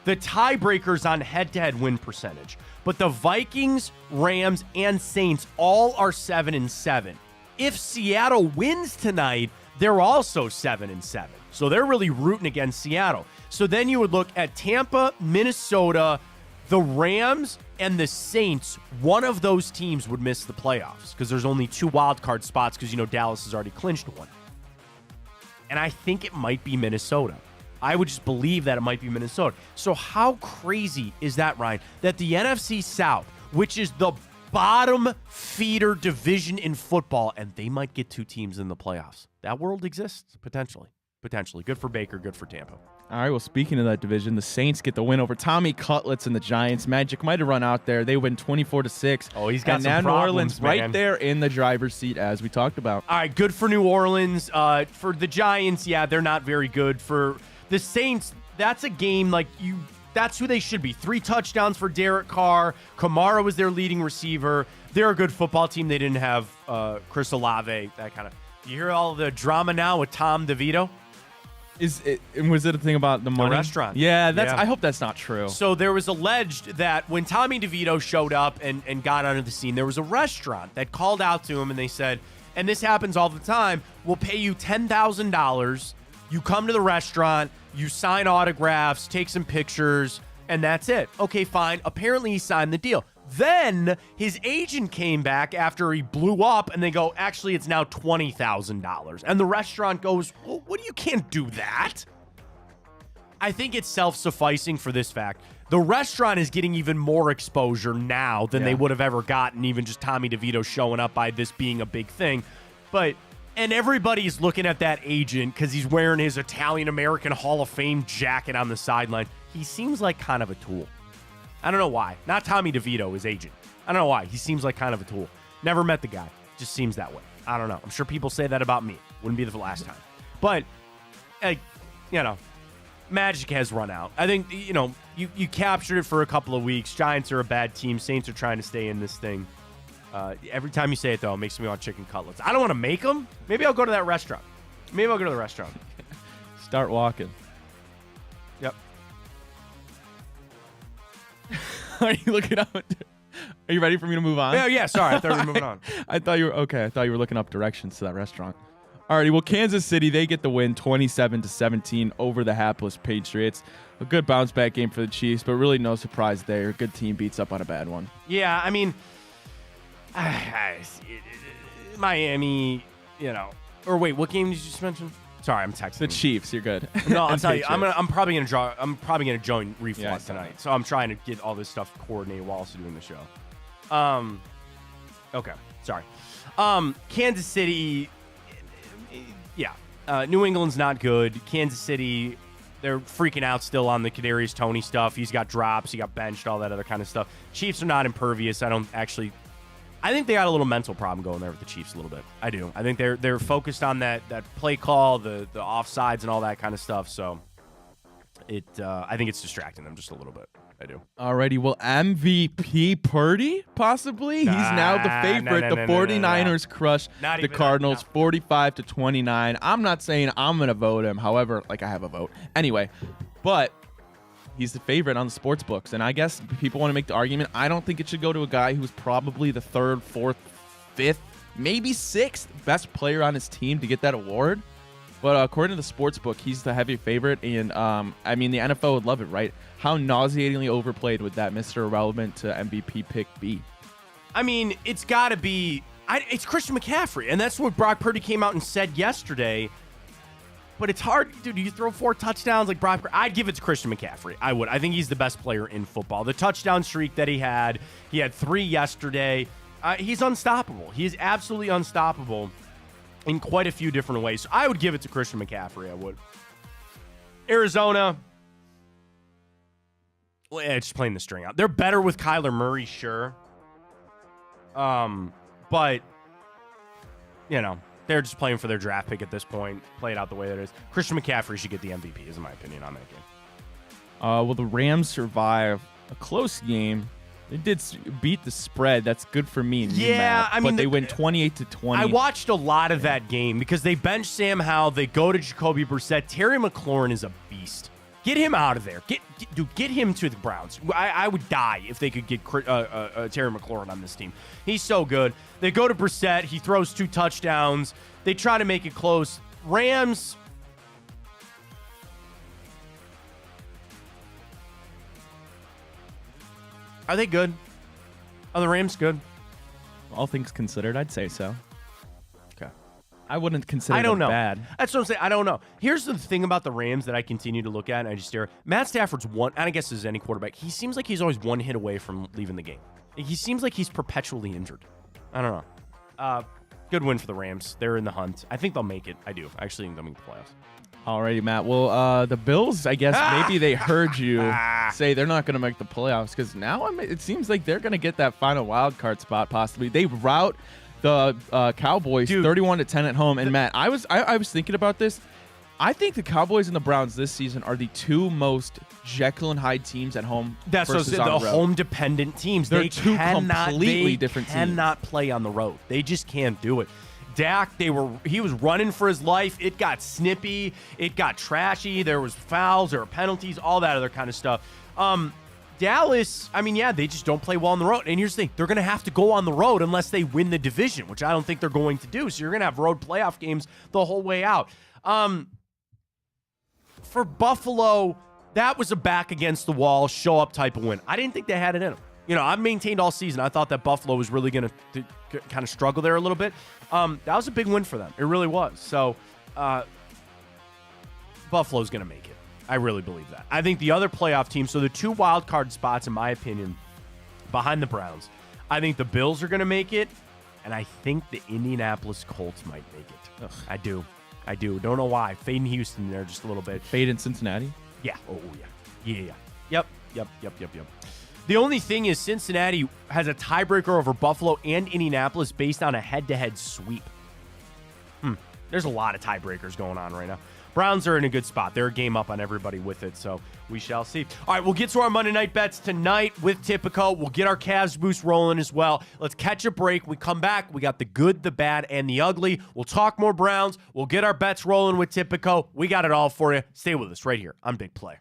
The tiebreaker's on head-to-head win percentage. But the Vikings, Rams, and Saints all are 7-7. If Seattle wins tonight, they're also 7-7. So they're really rooting against Seattle. So then you would look at Tampa, Minnesota, the Rams, and the Saints. One of those teams would miss the playoffs because there's only 2 wild card spots because, Dallas has already clinched one. And I think it might be Minnesota. I would just believe that it might be Minnesota. So how crazy is that, Ryan? That the NFC South, which is the bottom feeder division in football, and they might get 2 teams in the playoffs. That world exists, potentially. Potentially. Good for Baker, good for Tampa. All right, well, speaking of that division, the Saints get the win over Tommy Cutlets and the Giants. Magic might have run out there. They win 24-6. Oh, he's got and some now problems, New Orleans man. right there in the driver's seat, as we talked about. All right, good for New Orleans. For the Giants, yeah, they're not very good. For the Saints, that's a game that's who they should be. 3 touchdowns for Derek Carr. Kamara was their leading receiver. They're a good football team. They didn't have Chris Olave, that kind of. You hear all the drama now with Tom DeVito? Was it a thing about the money? restaurant. Yeah, Yeah. I hope that's not true. So there was alleged that when Tommy DeVito showed up and got onto the scene, there was a restaurant that called out to him and they said, and this happens all the time, we'll pay you $10,000. You come to the restaurant, you sign autographs, take some pictures, and that's it. Okay, fine. Apparently he signed the deal. Then his agent came back after he blew up and they go, actually, it's now $20,000. And the restaurant goes, well, what do you can't do that? I think it's self-sufficing for this fact. The restaurant is getting even more exposure now than they would have ever gotten, even just Tommy DeVito showing up by this being a big thing. And everybody's looking at that agent because he's wearing his Italian-American Hall of Fame jacket on the sideline. He seems like kind of a tool. I don't know why. Not Tommy DeVito, his agent. I don't know why. He seems like kind of a tool. Never met the guy. Just seems that way. I don't know. I'm sure people say that about me. Wouldn't be the last time. But, magic has run out. I think, you captured it for a couple of weeks. Giants are a bad team. Saints are trying to stay in this thing. Every time you say it, though, it makes me want chicken cutlets. I don't want to make them. Maybe I'll go to that restaurant. Maybe I'll go to the restaurant. Start walking. Yep. Are you looking up? Are you ready for me to move on? Yeah, sorry. I thought we were moving on. I thought you were okay. I thought you were looking up directions to that restaurant. Alrighty, well, Kansas City, they get the win 27-17 over the hapless Patriots. A good bounce back game for the Chiefs, but really no surprise there. Good team beats up on a bad one. Yeah, I mean, Miami, or wait, what game did you just mention? Sorry, I'm texting. The Chiefs, you're good. No, I'll And tell you, Patriots. I'm probably gonna join Reflux Yeah, I saw tonight. that. So I'm trying to get all this stuff coordinated while also doing the show. Okay, sorry. Kansas City, yeah. New England's not good. Kansas City, they're freaking out still on the Kadarius Toney stuff. He's got drops, he got benched, all that other kind of stuff. Chiefs are not impervious. I think they got a little mental problem going there with the Chiefs a little bit. I do. I think they're focused on that play call, the offsides and all that kind of stuff. So I think it's distracting them just a little bit. I do. Alrighty, well, MVP Purdy, possibly? He's now the favorite. The 49ers crush the Cardinals 45-29. I'm not saying I'm going to vote him. However, I have a vote. Anyway, but he's the favorite on the sports books. And I guess people want to make the argument. I don't think it should go to a guy who's probably the 3rd, 4th, 5th, maybe 6th best player on his team to get that award. But according to the sports book, he's the heavy favorite. And, I mean, the NFL would love it, right? How nauseatingly overplayed would that Mr. Irrelevant to MVP pick be? I mean, it's got to be it's Christian McCaffrey. And that's what Brock Purdy came out and said yesterday. But it's hard. Dude, you throw 4 touchdowns like Brock Purdy. I'd give it to Christian McCaffrey. I would. I think he's the best player in football. The touchdown streak that he had 3 yesterday. He's unstoppable. He is absolutely unstoppable in quite a few different ways. So I would give it to Christian McCaffrey. I would. Arizona. Well, yeah, just playing the string out. They're better with Kyler Murray, sure. But, they're just playing for their draft pick at this point. Play it out the way that it is. Christian McCaffrey should get the MVP, is my opinion on that game. Well, the Rams survive a close game. They did beat the spread. That's good for me. And you, Matt, I mean, but they win 28-20. I watched a lot of that game because they bench Sam Howell. They go to Jacoby Brissett. Terry McLaurin is a beast. Get him out of there. Get him to the Browns. I would die if they could get Terry McLaurin on this team. He's so good. They go to Brissett. He throws 2 touchdowns. They try to make it close. Rams. Are they good? Are the Rams good? All things considered, I'd say so. Okay. I wouldn't consider them bad. That's what I'm saying. I don't know. Here's the thing about the Rams that I continue to look at, and I just stare. Matt Stafford's one, and I guess as any quarterback, he seems like he's always 1 hit away from leaving the game. He seems like he's perpetually injured. I don't know. Good win for the Rams. They're in the hunt. I think they'll make it. I do. I actually think they'll make the playoffs. Alrighty, Matt. Well, the Bills, I guess maybe they heard you say they're not going to make the playoffs because now it seems like they're going to get that final wild card spot possibly. They rout the Cowboys 31-10 at home. And Matt, I was thinking about this. I think the Cowboys and the Browns this season are the 2 most Jekyll and Hyde teams at home. That's versus the home-dependent teams. They're 2 completely different teams. They cannot play on the road. They just can't do it. Dak, he was running for his life. It got snippy. It got trashy. There was fouls. There were penalties, all that other kind of stuff. Dallas, I mean, they just don't play well on the road. And here's the thing. They're going to have to go on the road unless they win the division, which I don't think they're going to do. So you're going to have road playoff games the whole way out. For Buffalo, that was a back against the wall, show up type of win. I didn't think they had it in them. I've maintained all season. I thought that Buffalo was really going to kind of struggle there a little bit. That was a big win for them. It really was. So, Buffalo's going to make it. I really believe that. I think the other playoff teams, so the 2 wild card spots, in my opinion, behind the Browns, I think the Bills are going to make it, and I think the Indianapolis Colts might make it. Ugh. I do. Don't know why. Fading Houston there just a little bit. Fade in Cincinnati? Yeah. Oh, yeah. Yep. The only thing is Cincinnati has a tiebreaker over Buffalo and Indianapolis based on a head-to-head sweep. There's a lot of tiebreakers going on right now. Browns are in a good spot. They're a game up on everybody with it, so we shall see. All right, we'll get to our Monday Night Bets tonight with Tipico. We'll get our Cavs boost rolling as well. Let's catch a break. We come back. We got the good, the bad, and the ugly. We'll talk more Browns. We'll get our bets rolling with Tipico. We got it all for you. Stay with us right here on Big Play.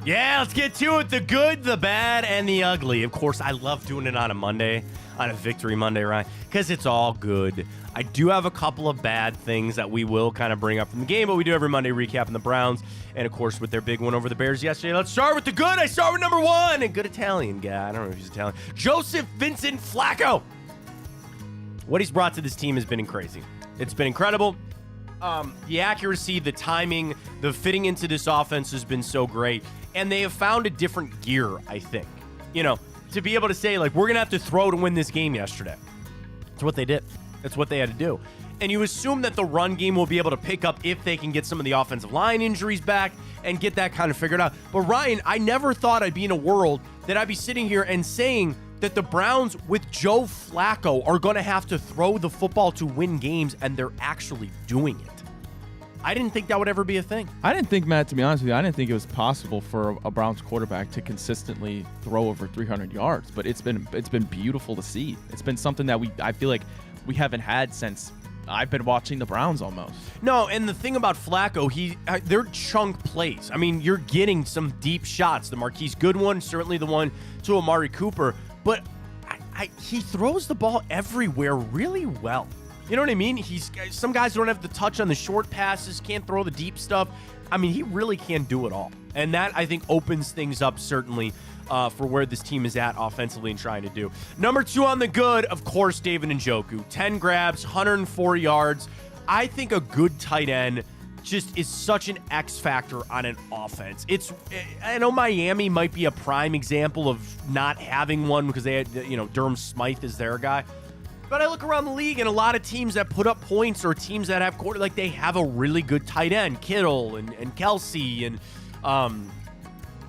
Yeah, let's get to it. The good, the bad, and the ugly. Of course, I love doing it on a Monday, on a Victory Monday, right? Because it's all good. I do have a couple of bad things that we will kind of bring up from the game, but we do every Monday recapping the Browns, and of course with their big win over the Bears yesterday. Let's start with the good. I start with number one, a good Italian guy. I don't know if he's Italian. Joseph Vincent Flacco. What he's brought to this team has been crazy. It's been incredible. The accuracy, the timing, the fitting into this offense has been so great. And they have found a different gear, I think. You know, to be able to say, like, we're going to have to throw to win this game yesterday. That's what they did. That's what they had to do. And you assume that the run game will be able to pick up if they can get some of the offensive line injuries back and get that kind of figured out. But Ryan, I never thought I'd be in a world that I'd be sitting here and saying that the Browns with Joe Flacco are going to have to throw the football to win games, and they're actually doing it. I didn't think that would ever be a thing. I didn't think, Matt, to be honest with you, I didn't think it was possible for a Browns quarterback to consistently throw over 300 yards. But it's been beautiful to see. It's been something that I feel like we haven't had since I've been watching the Browns almost. No, and the thing about Flacco, they're chunk plays. I mean, you're getting some deep shots. The Marquise Goodwin, certainly the one to Amari Cooper. But he throws the ball everywhere really well. You know what I mean? Some guys don't have the touch on the short passes, can't throw the deep stuff. I mean, he really can do it all. And that, I think, opens things up, certainly, for where this team is at offensively and trying to do. Number two on the good, of course, David Njoku. 10 grabs, 104 yards. I think a good tight end just is such an X factor on an offense. I know Miami might be a prime example of not having one because they had, Durham Smythe is their guy. But I look around the league, and a lot of teams that put up points or teams that have they have a really good tight end. Kittle and Kelsey and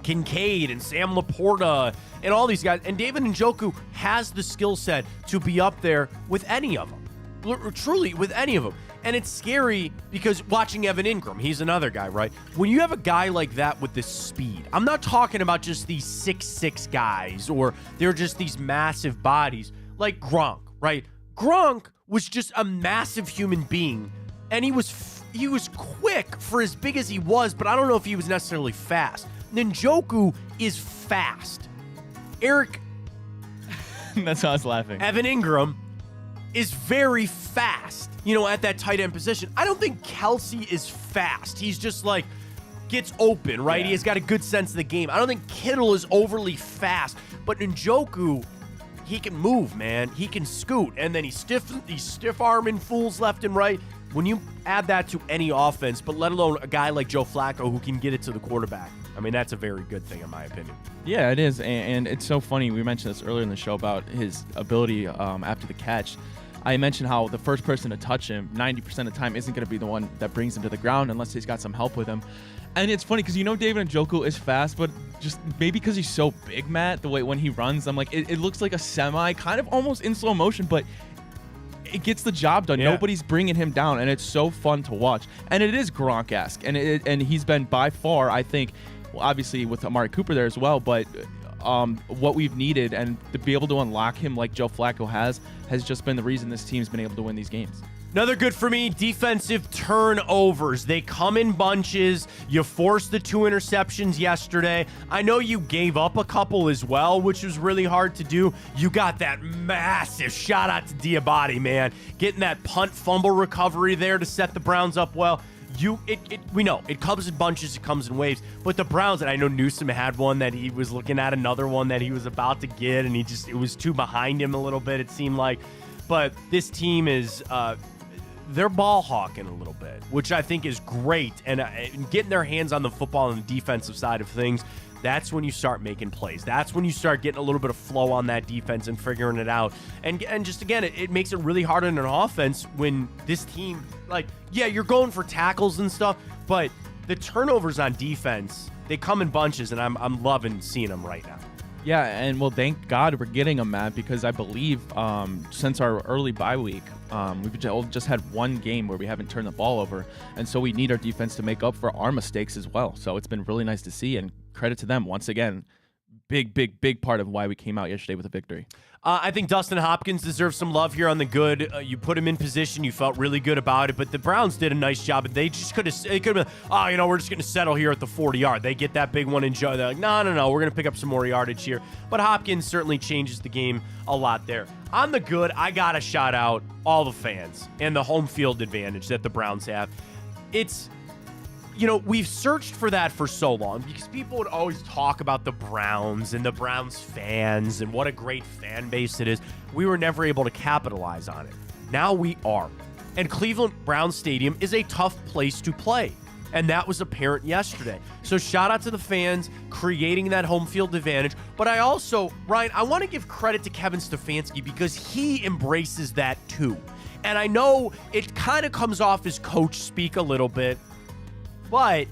Kincaid and Sam Laporta and all these guys. And David Njoku has the skill set to be up there with any of them. Truly, with any of them. And it's scary because watching Evan Ingram, he's another guy, right? When you have a guy like that with this speed, I'm not talking about just these 6'6" guys or they're just these massive bodies like Gronk, right? Gronk was just a massive human being, and he was quick for as big as he was, but I don't know if he was necessarily fast. Njoku is fast. Eric, that's how I was laughing. Evan Ingram is very fast, at that tight end position. I don't think Kelsey is fast. He's just like gets open, right? Yeah. He has got a good sense of the game. I don't think Kittle is overly fast, but Njoku, he can move, man. He can scoot, and then he's stiff-arming fools left and right. When you add that to any offense, but let alone a guy like Joe Flacco who can get it to the quarterback, I mean, that's a very good thing in my opinion. Yeah, it is, and it's so funny. We mentioned this earlier in the show about his ability after the catch. I mentioned how the first person to touch him 90% of the time isn't going to be the one that brings him to the ground unless he's got some help with him. And it's funny because David Njoku is fast, but just maybe because he's so big, Matt, the way when he runs, I'm like, it looks like a semi, kind of almost in slow motion, but it gets the job done. Yeah. Nobody's bringing him down, and it's so fun to watch. And it is Gronk-esque, and he's been by far, I think, well, obviously with Amari Cooper there as well, but what we've needed, and to be able to unlock him like Joe Flacco has just been the reason this team's been able to win these games. Another good for me, defensive turnovers. They come in bunches. You forced the 2 interceptions yesterday. I know you gave up a couple as well, which was really hard to do. You got that massive shout out to Diabate, man. Getting that punt fumble recovery there to set the Browns up well. We know it comes in bunches, it comes in waves, but the Browns, and I know Newsom had one that he was looking at, another one that he was about to get, and it was too behind him a little bit, it seemed like. But this team is, they're ball hawking a little bit, which I think is great, and getting their hands on the football on the defensive side of things. That's when you start making plays. That's when you start getting a little bit of flow on that defense and figuring it out. And just, again, it makes it really hard on an offense when this team, you're going for tackles and stuff, but the turnovers on defense, they come in bunches, and I'm loving seeing them right now. Yeah, and well, thank God we're getting them, Matt, because I believe since our early bye week, we've just had one game where we haven't turned the ball over, and so we need our defense to make up for our mistakes as well. So it's been really nice to see, and credit to them once again. big part of why we came out yesterday with a victory. I think Dustin Hopkins deserves some love here on the good. You put him in position. You felt really good about it, but the Browns did a nice job. They just could have been, we're just going to settle here at the 40-yard. They get that big one and they're like, no, we're going to pick up some more yardage here. But Hopkins certainly changes the game a lot there. On the good, I got to shout out all the fans and the home field advantage that the Browns have. It's, we've searched for that for so long because people would always talk about the Browns and the Browns fans and what a great fan base it is. We were never able to capitalize on it. Now we are. And Cleveland Browns Stadium is a tough place to play. And that was apparent yesterday. So shout out to the fans creating that home field advantage. But I also, Ryan, I want to give credit to Kevin Stefanski because he embraces that too. And I know it kind of comes off as coach speak a little bit. But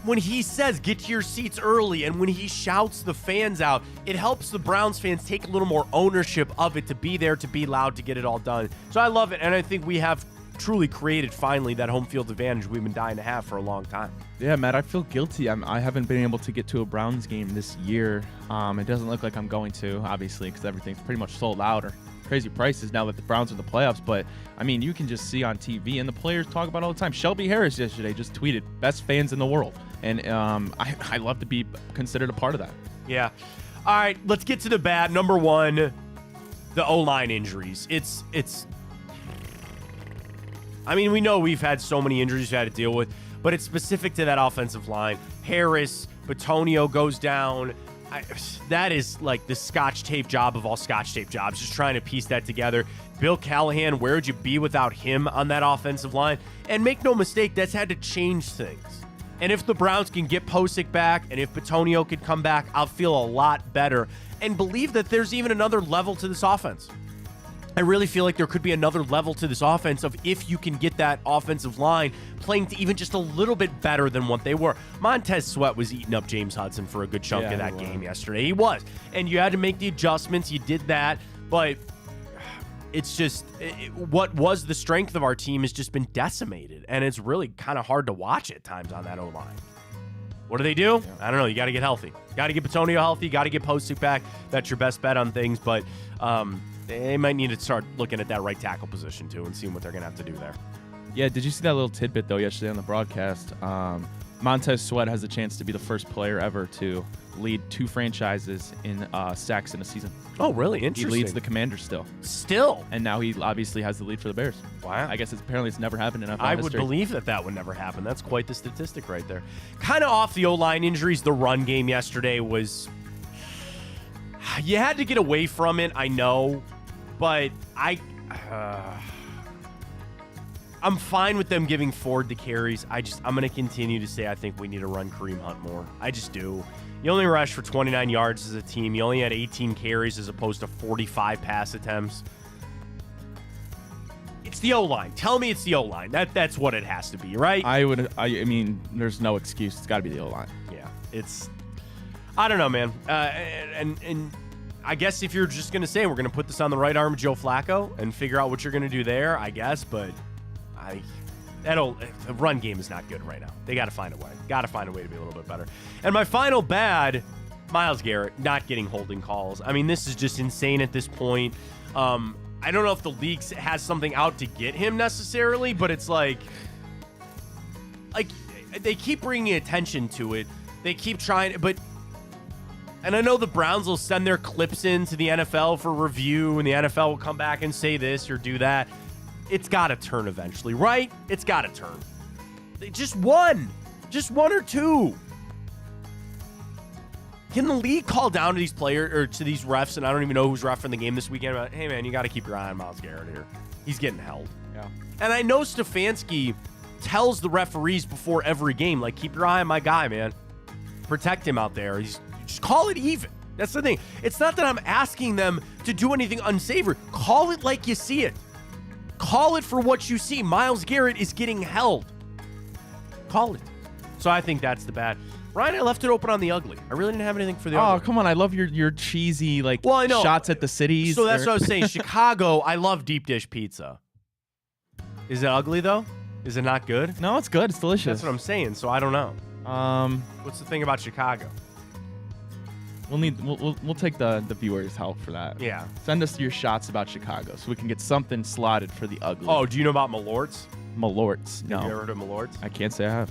when he says get to your seats early and when he shouts the fans out, it helps the Browns fans take a little more ownership of it, to be there, to be loud, to get it all done. So I love it. And I think we have truly created finally that home field advantage we've been dying to have for a long time. Yeah, Matt, I feel guilty. I haven't been able to get to a Browns game this year. It doesn't look like I'm going to, obviously, because everything's pretty much sold out or crazy prices now that the Browns are in the playoffs. But, I mean, you can just see on TV, and the players talk about it all the time. Shelby Harris yesterday just tweeted, best fans in the world. And I love to be considered a part of that. Yeah. All right, let's get to the bad. Number one, the O-line injuries. We know we've had so many injuries we've had to deal with, but it's specific to that offensive line. Harris, Batonio goes down. That is like the scotch tape job of all scotch tape jobs, just trying to piece that together. Bill Callahan, where would you be without him on that offensive line? And make no mistake, that's had to change things. And if the Browns can get Posick back, and if Batonio could come back, I'll feel a lot better and believe that there's even another level to this offense. I really feel like there could be another level to this offense of if you can get that offensive line playing to even just a little bit better than what they were. Montez Sweat was eating up James Hudson for a good chunk of that game yesterday. He was. And you had to make the adjustments. You did that. But it's just what was the strength of our team has just been decimated. And it's really kind of hard to watch at times on that O-line. What do they do? I don't know. You got to get healthy. Got to get Batonio healthy. Got to get Posick back. That's your best bet on things. But they might need to start looking at that right tackle position, too, and seeing what they're going to have to do there. Yeah, did you see that little tidbit, though, yesterday on the broadcast? Montez Sweat has a chance to be the first player ever to lead 2 franchises in sacks in a season. Oh, really? Interesting. He leads the Commanders still. And now he obviously has the lead for the Bears. Wow. I guess apparently it's never happened in NFL I history. would believe that would never happen. That's quite the statistic right there. Kind of off the O-line injuries, the run game yesterday was... You had to get away from it, I know. But I'm fine with them giving Ford the carries. I'm going to continue to say I think we need to run Kareem Hunt more. I just do. You only rushed for 29 yards as a team. You only had 18 carries as opposed to 45 pass attempts. It's the O-line. Tell me it's the O-line. That's what it has to be, right? I mean, there's no excuse. It's got to be the O-line. Yeah. I don't know, man. And I guess if you're just going to say we're going to put this on the right arm of Joe Flacco and figure out what you're going to do there, I guess. But the run game is not good right now. They got to find a way. Got to find a way to be a little bit better. And my final bad, Myles Garrett not getting holding calls. I mean, this is just insane at this point. I don't know if the league has something out to get him necessarily, but it's like they keep bringing attention to it. They keep trying, and I know the Browns will send their clips in to the NFL for review, and the NFL will come back and say this or do that. It's got to turn eventually, right? It's got to turn. Just one or two. Can the league call down to these players or to these refs, and I don't even know who's ref in the game this weekend, but hey, man, you got to keep your eye on Myles Garrett here. He's getting held. Yeah. And I know Stefanski tells the referees before every game, like, keep your eye on my guy, man. Protect him out there. Just call it even. That's the thing. It's not that I'm asking them to do anything unsavory. Call it like you see it. Call it for what you see. Myles Garrett is getting held. Call it. So I think that's the bad. Ryan, I left it open on the ugly. I really didn't have anything for the ugly. Oh, come on. I love your cheesy, I know. Shots at the cities. So that's what I was saying. Chicago, I love deep dish pizza. Is it ugly, though? Is it not good? No, it's good. It's delicious. That's what I'm saying, so I don't know. What's the thing about Chicago? We'll take the viewers' help for that. Yeah. Send us your shots about Chicago so we can get something slotted for the ugly. Oh, do you know about Malort's? Malort's. Have No. you ever heard of Malort's? I can't say I have.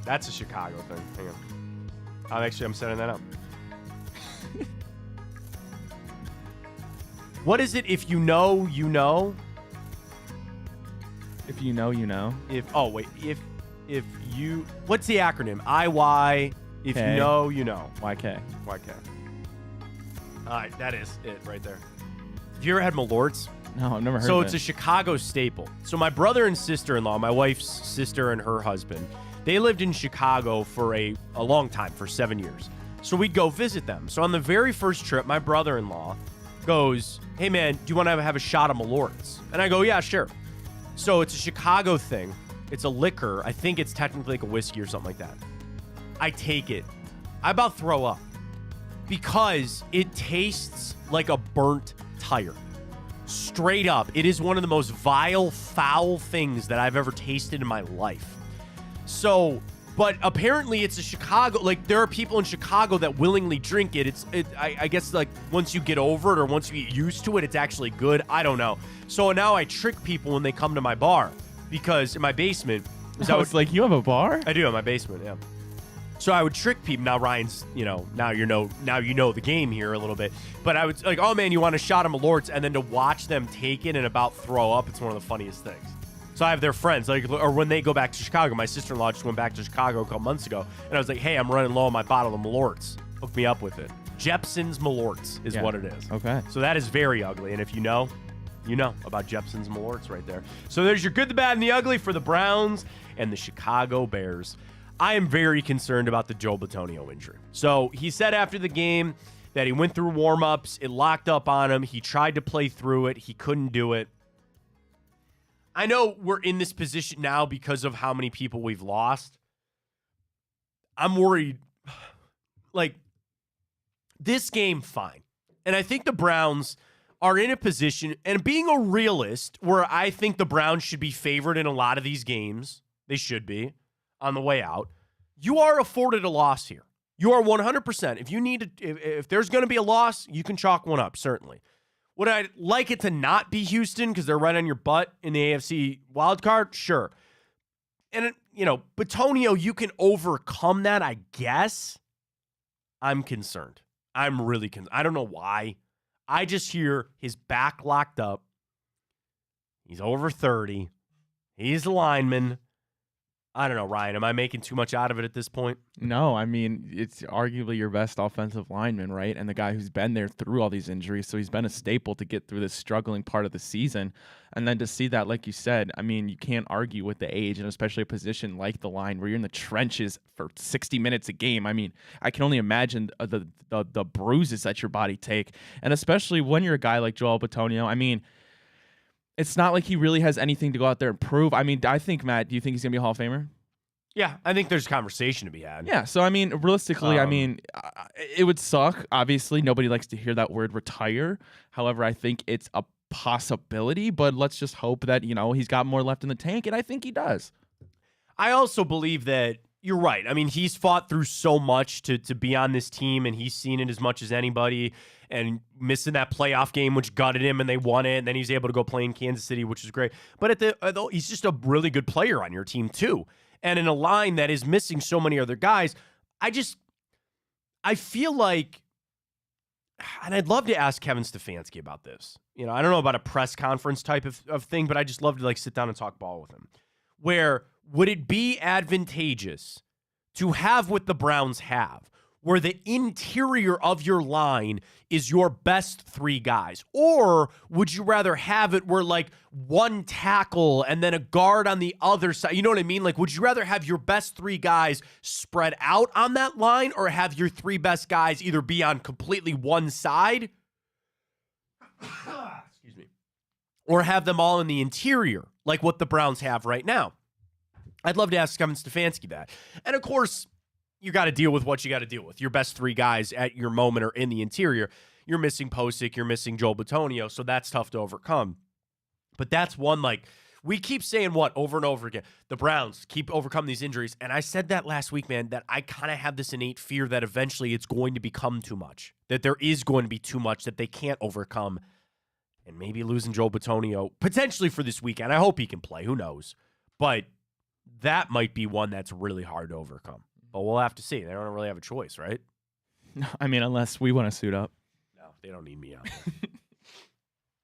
That's a Chicago thing. Hang on. I'm setting that up. What is it? If you know, you know. If you know, you know. If you, what's the acronym? IY. If K. you know, you know. YK. YK. All right, that is it right there. Have you ever had Malort's? No, I've never heard So of it's it. a Chicago staple. So my brother and sister-in-law, my wife's sister and her husband, they lived in Chicago for a long time, for 7 years. So we'd go visit them. So on the very first trip, my brother-in-law goes, "Hey man, do you want to have a shot of Malort's?" And I go, "Yeah, sure." So it's a Chicago thing. It's a liquor. I think it's technically like a whiskey or something like that. I take it. I about throw up because it tastes like a burnt tire. Straight up. It is one of the most vile, foul things that I've ever tasted in my life. So, but apparently it's a Chicago, like there are people in Chicago that willingly drink it. I guess like once you get over it or once you get used to it, it's actually good. I don't know. So now I trick people when they come to my bar because in my basement. I was like, you have a bar? I do in my basement, yeah. So I would trick people. Now Ryan's, now you know the game here a little bit. But I would like, "Oh man, you want a shot of Malort's?" And then to watch them take it and about throw up, it's one of the funniest things. So I have their friends, or when they go back to Chicago. My sister-in-law just went back to Chicago a couple months ago, and I was like, "Hey, I'm running low on my bottle of Malort's. Hook me up with it." Jepson's Malort's is what it is. Okay. So that is very ugly, and if you know about Jepson's Malort's right there. So there's your good, the bad, and the ugly for the Browns and the Chicago Bears. I am very concerned about the Joe Bitonio injury. So he said after the game that he went through warm-ups, it locked up on him, he tried to play through it, he couldn't do it. I know we're in this position now because of how many people we've lost. I'm worried. Like, this game, fine. And I think the Browns are in a position, and being a realist, where I think the Browns should be favored in a lot of these games. They should be on the way out. You are afforded a loss here. You are 100%. If you need to, if there's going to be a loss, you can chalk one up, certainly. Would I like it to not be Houston because they're right on your butt in the AFC wildcard? Sure. And, Bitonio, you can overcome that, I guess. I'm concerned. I'm really concerned. I don't know why. I just hear his back locked up. He's over 30. He's a lineman. I don't know, Ryan. Am I making too much out of it at this point? No, I mean, it's arguably your best offensive lineman, right? And the guy who's been there through all these injuries. So he's been a staple to get through this struggling part of the season. And then to see that, like you said, I mean, you can't argue with the age, and especially a position like the line where you're in the trenches for 60 minutes a game. I mean, I can only imagine the bruises that your body take. And especially when you're a guy like Joel Bitonio, I mean, it's not like he really has anything to go out there and prove. I mean, I think, Matt, do you think he's going to be a Hall of Famer? Yeah, I think there's conversation to be had. Yeah, so, I mean, realistically, it would suck. Obviously, nobody likes to hear that word retire. However, I think it's a possibility, but let's just hope that, he's got more left in the tank, and I think he does. I also believe that you're right. I mean, he's fought through so much to be on this team, and he's seen it as much as anybody, and missing that playoff game, which gutted him, and they won it, and then he's able to go play in Kansas City, which is great. But he's just a really good player on your team, too. And in a line that is missing so many other guys, I feel like, and I'd love to ask Kevin Stefanski about this. I don't know about a press conference type of thing, but I just love to sit down and talk ball with him. Where would it be advantageous to have what the Browns have, where the interior of your line is your best three guys? Or would you rather have it where one tackle and then a guard on the other side? You know what I mean? Would you rather have your best three guys spread out on that line, or have your three best guys either be on completely one side, excuse me, or have them all in the interior, like what the Browns have right now? I'd love to ask Kevin Stefanski that. And of course, you got to deal with what you got to deal with. Your best three guys at your moment are in the interior. You're missing Posick, you're missing Joel Bitonio, so that's tough to overcome. But that's one, We keep saying what over and over again? The Browns keep overcoming these injuries. And I said that last week, man, that I kind of have this innate fear that eventually it's going to become too much, that there is going to be too much that they can't overcome. And maybe losing Joe Bitonio potentially for this weekend. I hope he can play. Who knows? But that might be one that's really hard to overcome. But we'll have to see. They don't really have a choice, right? I mean, unless we want to suit up. No, they don't need me out there.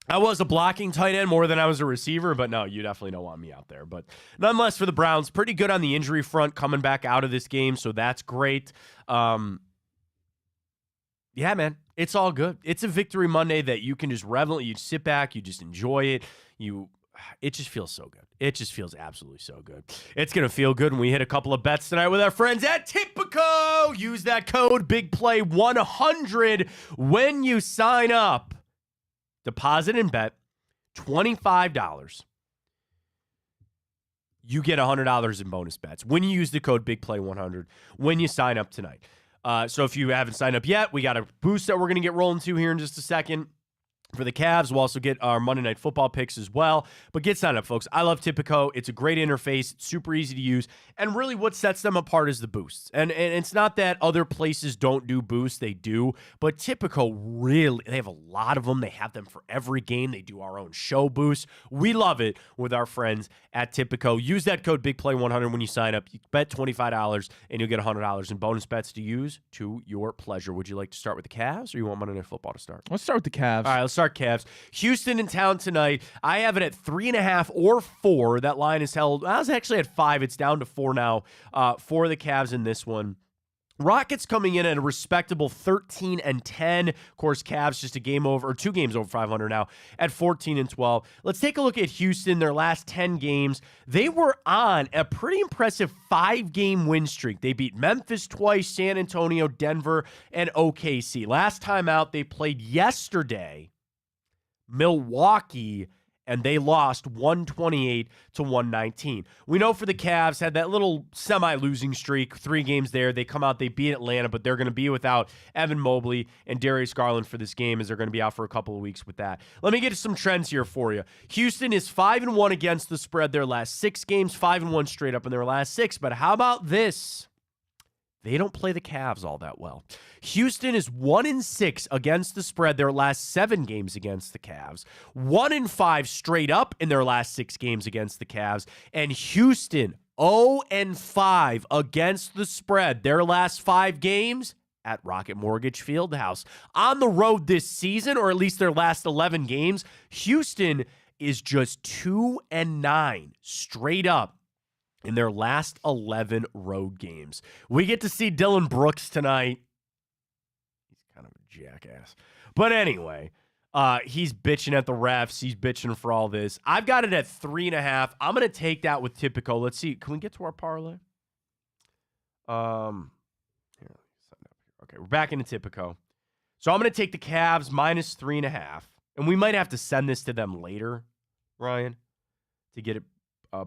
I was a blocking tight end more than I was a receiver, but no, you definitely don't want me out there. But nonetheless, for the Browns, pretty good on the injury front coming back out of this game, so that's great. Yeah, man, it's all good. It's a victory Monday that you can just revel. You sit back, you just enjoy it. It just feels so good. It just feels absolutely so good. It's going to feel good when we hit a couple of bets tonight with our friends at Tipico. Use that code BIGPLAY100 when you sign up. Deposit and bet $25. You get $100 in bonus bets when you use the code BIGPLAY100 when you sign up tonight. So if you haven't signed up yet, we got a boost that we're going to get rolling to here in just a second. For the Cavs, we'll also get our Monday Night Football picks as well. But get signed up, folks. I love Tipico. It's a great interface. It's super easy to use. And really what sets them apart is the boosts. And it's not that other places don't do boosts. They do. But Tipico really, they have a lot of them. They have them for every game. They do our own show boosts. We love it with our friends at Tipico. Use that code BIGPLAY100 when you sign up. You bet $25 and you'll get $100 in bonus bets to use to your pleasure. Would you like to start with the Cavs or you want Monday Night Football to start? Let's start with the Cavs. All right, let's start Cavs. Houston in town tonight. I have it at 3.5 or 4. That line is held. I was actually at 5. It's down to 4 now for the Cavs in this one. Rockets coming in at a respectable 13-10. Of course, Cavs just a game over, or 2 games over 500 now at 14-12. Let's take a look at Houston. Their last 10 games, they were on a pretty impressive 5-game win streak. They beat Memphis twice, San Antonio, Denver, and OKC. Last time out, they played yesterday, Milwaukee, and they lost 128-119. We know for the Cavs, had that little semi-losing streak, 3 games there. They come out, they beat Atlanta, but they're going to be without Evan Mobley and Darius Garland for this game as they're going to be out for a couple of weeks with that. Let me get to some trends here for you. Houston is 5-1 against the spread their last 6 games, 5-1 straight up in their last 6. But how about this? They don't play the Cavs all that well. Houston is 1-6 against the spread their last 7 games against the Cavs. 1-5 straight up in their last 6 games against the Cavs. And Houston 0-5 against the spread their last 5 games at Rocket Mortgage Fieldhouse. On the road this season, or at least their last 11 games, Houston is just 2-9 straight up in their last 11 road games. We get to see Dylan Brooks tonight. He's kind of a jackass. But anyway, he's bitching at the refs. He's bitching for all this. I've got it at 3.5. I'm going to take that with Tipico. Let's see. Can we get to our parlay? Okay, we're back into Tipico. So I'm going to take the Cavs minus 3.5. And we might have to send this to them later, Ryan, to get it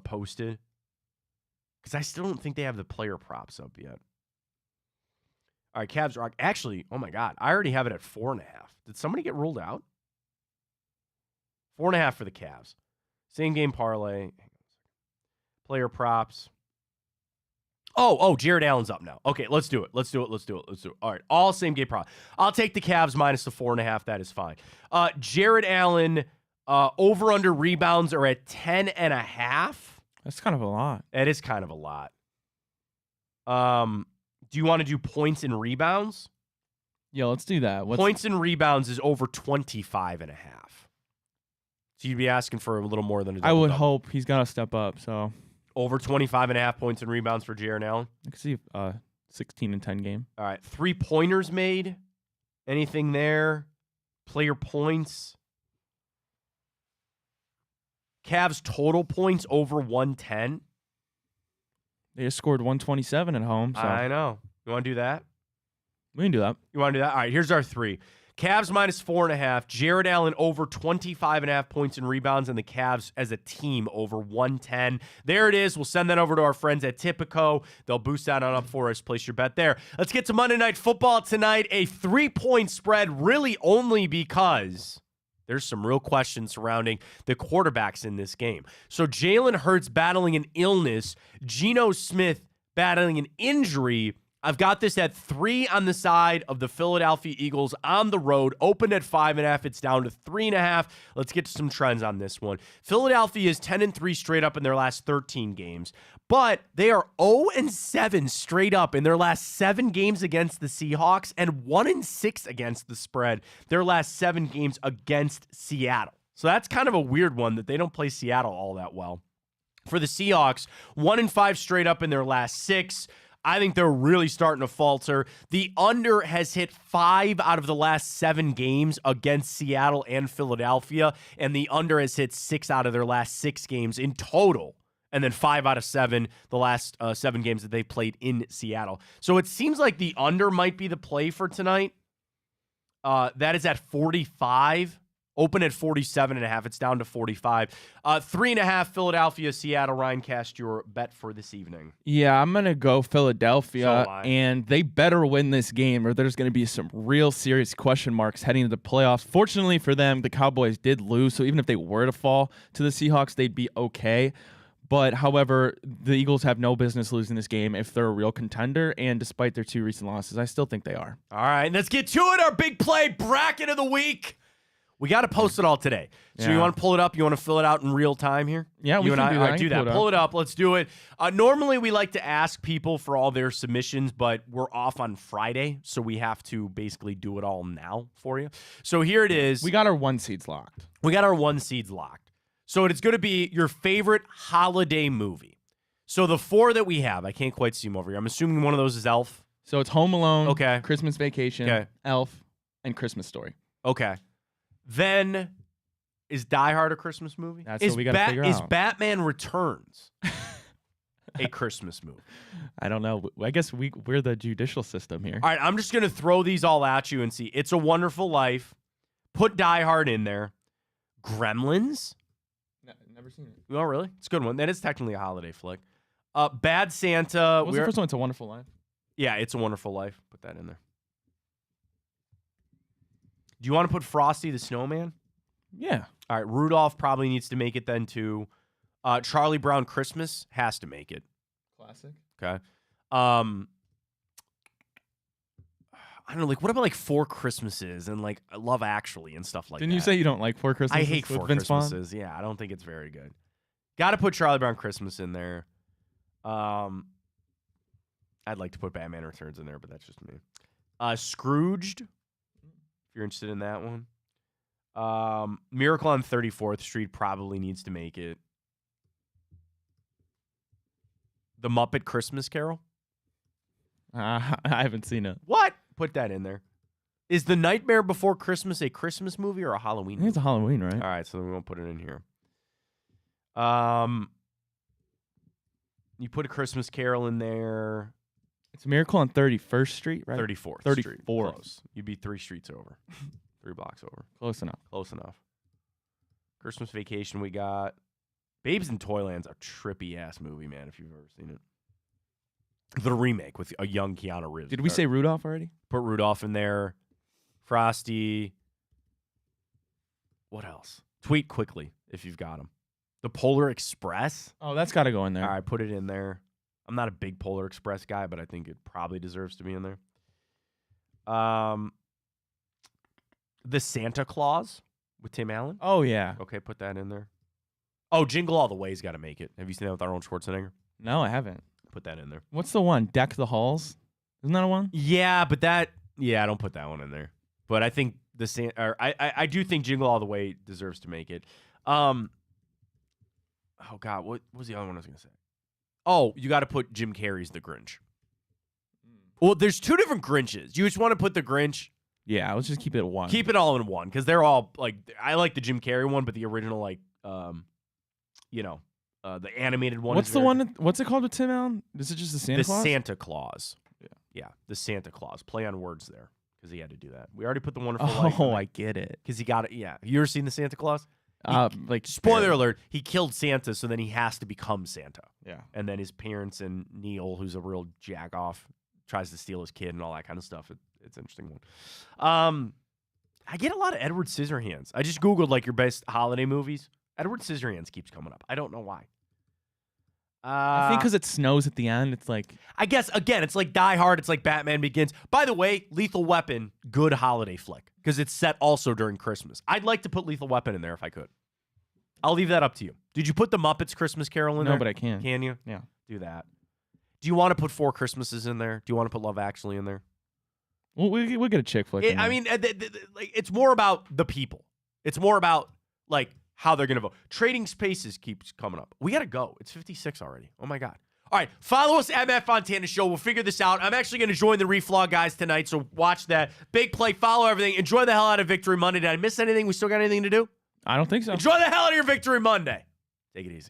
posted. Because I still don't think they have the player props up yet. All right, Cavs Rock. Actually, oh my God, I already have it at 4.5. Did somebody get ruled out? 4.5 for the Cavs. Same game parlay. Player props. Oh, Jared Allen's up now. Okay, let's do it. All right, all same game prop. I'll take the Cavs minus the 4.5. That is fine. Jared Allen over under rebounds are at 10.5. That's kind of a lot. It is kind of a lot. Do you want to do points and rebounds? Yeah, let's do that. Points and rebounds is over 25.5. So you'd be asking for a little more than a double. I would hope he's got to step up. So over 25.5 points and rebounds for Jared Allen. I could see 16-10 game. All right, 3-pointers made. Anything there? Player points. Cavs total points over 110. They just scored 127 at home. So I know. You want to do that? We can do that. You want to do that? All right, here's our 3. Cavs minus 4.5. Jared Allen over 25.5 points and rebounds, and the Cavs as a team over 110. There it is. We'll send that over to our friends at Tipico. They'll boost that on up for us. Place your bet there. Let's get to Monday Night Football tonight. A 3-point spread, really only because There's some real questions surrounding the quarterbacks in this game. So Jalen Hurts battling an illness, Geno Smith battling an injury. I've got this at 3 on the side of the Philadelphia Eagles on the road. Opened at 5.5. It's down to 3.5. Let's get to some trends on this one. Philadelphia is 10-3 straight up in their last 13 games, but they are 0-7 straight up in their last 7 games against the Seahawks and 1-6 against the spread their last 7 games against Seattle. So that's kind of a weird one that they don't play Seattle all that well. For the Seahawks, 1-5 straight up in their last 6. I think they're really starting to falter. The under has hit 5 out of the last 7 games against Seattle and Philadelphia, and the under has hit 6 out of their last 6 games in total, and then 5 out of 7 the last 7 games that they played in Seattle. So it seems like the under might be the play for tonight. That is at 45. Open at 47.5. It's down to 45. 3.5 Philadelphia, Seattle. Ryan, cast your bet for this evening. Yeah, I'm going to go Philadelphia, So am I. and they better win this game or there's going to be some real serious question marks heading into the playoffs. Fortunately for them, the Cowboys did lose, so even if they were to fall to the Seahawks, they'd be okay. But, however, the Eagles have no business losing this game if they're a real contender, and despite their 2 recent losses, I still think they are. All right, let's get to it. Our big play bracket of the week. We got to post it all today. So Yeah. you want to pull it up? You want to fill it out in real time here? Yeah, we you and can I, do all that. right, I do can that. pull Pull it it up. Let's do it. Normally, we like to ask people for all their submissions, but we're off on Friday, so we have to basically do it all now for you. So here it is. We got our 1 seeds locked. We got our 1 seeds locked. So it's going to be your favorite holiday movie. So the 4 that we have, I can't quite see them over here. I'm assuming one of those is Elf. So it's Home Alone, Okay. Christmas Vacation, Okay. Elf, and Christmas Story. Okay. Then is Die Hard a Christmas movie? That's what we gotta figure Is out. Batman Returns a Christmas movie? I don't know. I guess we're the judicial system here. All right, I'm just going to throw these all at you and see. It's a Wonderful Life. Put Die Hard in there. Gremlins? Never seen it. Oh, really? It's a good one. That is technically a holiday flick. Bad Santa. What was the first one? It's a Wonderful Life. Yeah, It's a Wonderful Life. Put that in there. Do you want to put Frosty the Snowman? Yeah. All right, Rudolph probably needs to make it then too. Charlie Brown Christmas has to make it. Classic. Okay. I don't know, like what about like 4 Christmases and like Love Actually and stuff like Didn't that? you say you don't like 4 Christmases? I hate with 4 Vince Vaughn? Christmases. Yeah, I don't think it's very good. Got to put Charlie Brown Christmas in there. I'd like to put Batman Returns in there, but that's just me. Scrooged, if you're interested in that one. Miracle on 34th Street probably needs to make it. The Muppet Christmas Carol. I haven't seen it. What? Put that in there. Is The Nightmare Before Christmas a Christmas movie or a Halloween I think movie? it's a Halloween, right? All right, so then we won't put it in here. You put a Christmas Carol in there. It's Miracle on 31st Street, right? 34th 34th. Street. Close. You'd be 3 streets over. 3 blocks over. Close enough. Close enough. Christmas Vacation we got. Babes in Toyland's a trippy-ass movie, man, if you've ever seen it. The remake with a young Keanu Reeves. Did we say Rudolph already? Put Rudolph in there. Frosty. What else? Tweet quickly if you've got them. The Polar Express. Oh, that's got to go in there. All right, put it in there. I'm not a big Polar Express guy, but I think it probably deserves to be in there. The Santa Claus with Tim Allen. Oh, yeah. Okay, put that in there. Oh, Jingle All the Way's got to make it. Have you seen that with Arnold Schwarzenegger? No, I haven't. Put that in there. What's the one? Deck the Halls? Isn't that a one? Yeah, but I don't put that one in there. But I think I do think Jingle All the Way deserves to make it. Oh God, what was the other one I was gonna say? Oh, you got to put Jim Carrey's The Grinch. Well, there's 2 different Grinches. You just want to put the Grinch. Yeah, let's just keep it at one. Keep it all in one because they're all like I like the Jim Carrey one, but the original the animated one. What's the one? What's it called with Tim Allen? Is it just the Santa Claus? Santa Claus. Yeah, the Santa Claus. Play on words there because he had to do that. We already put the Wonderful Life. Oh, I get it. Because he got it. Yeah, you ever seen the Santa Claus? Like Spoiler alert: he killed Santa, so then he has to become Santa. Yeah. And then his parents and Neil, who's a real jack off, tries to steal his kid and all that kind of stuff. It's an interesting one. I get a lot of Edward Scissorhands. I just Googled like your best holiday movies. Edward Scissorhands keeps coming up. I don't know why. I think because it snows at the end. It's like I guess, again, it's like Die Hard. It's like Batman Begins. By the way, Lethal Weapon, good holiday flick because it's set also during Christmas. I'd like to put Lethal Weapon in there if I could. I'll leave that up to you. Did you put the Muppets Christmas Carol in there? No, but I can. Can you? Yeah. Do that. Do you want to put Four Christmases in there? Do you want to put Love Actually in there? Well, we'll get a chick flick. I mean, like it's more about the people. It's more about like how they're gonna vote. Trading Spaces keeps coming up. We gotta go. It's 56 already. Oh my god. All right, follow us at MF Fontana Show. We'll figure this out. I'm actually gonna join the Reflaw guys tonight, so watch that. Big play. Follow everything. Enjoy the hell out of Victory Monday. Did I miss anything? We still got anything to do? I don't think so. Enjoy the hell out of your Victory Monday. Take it easy.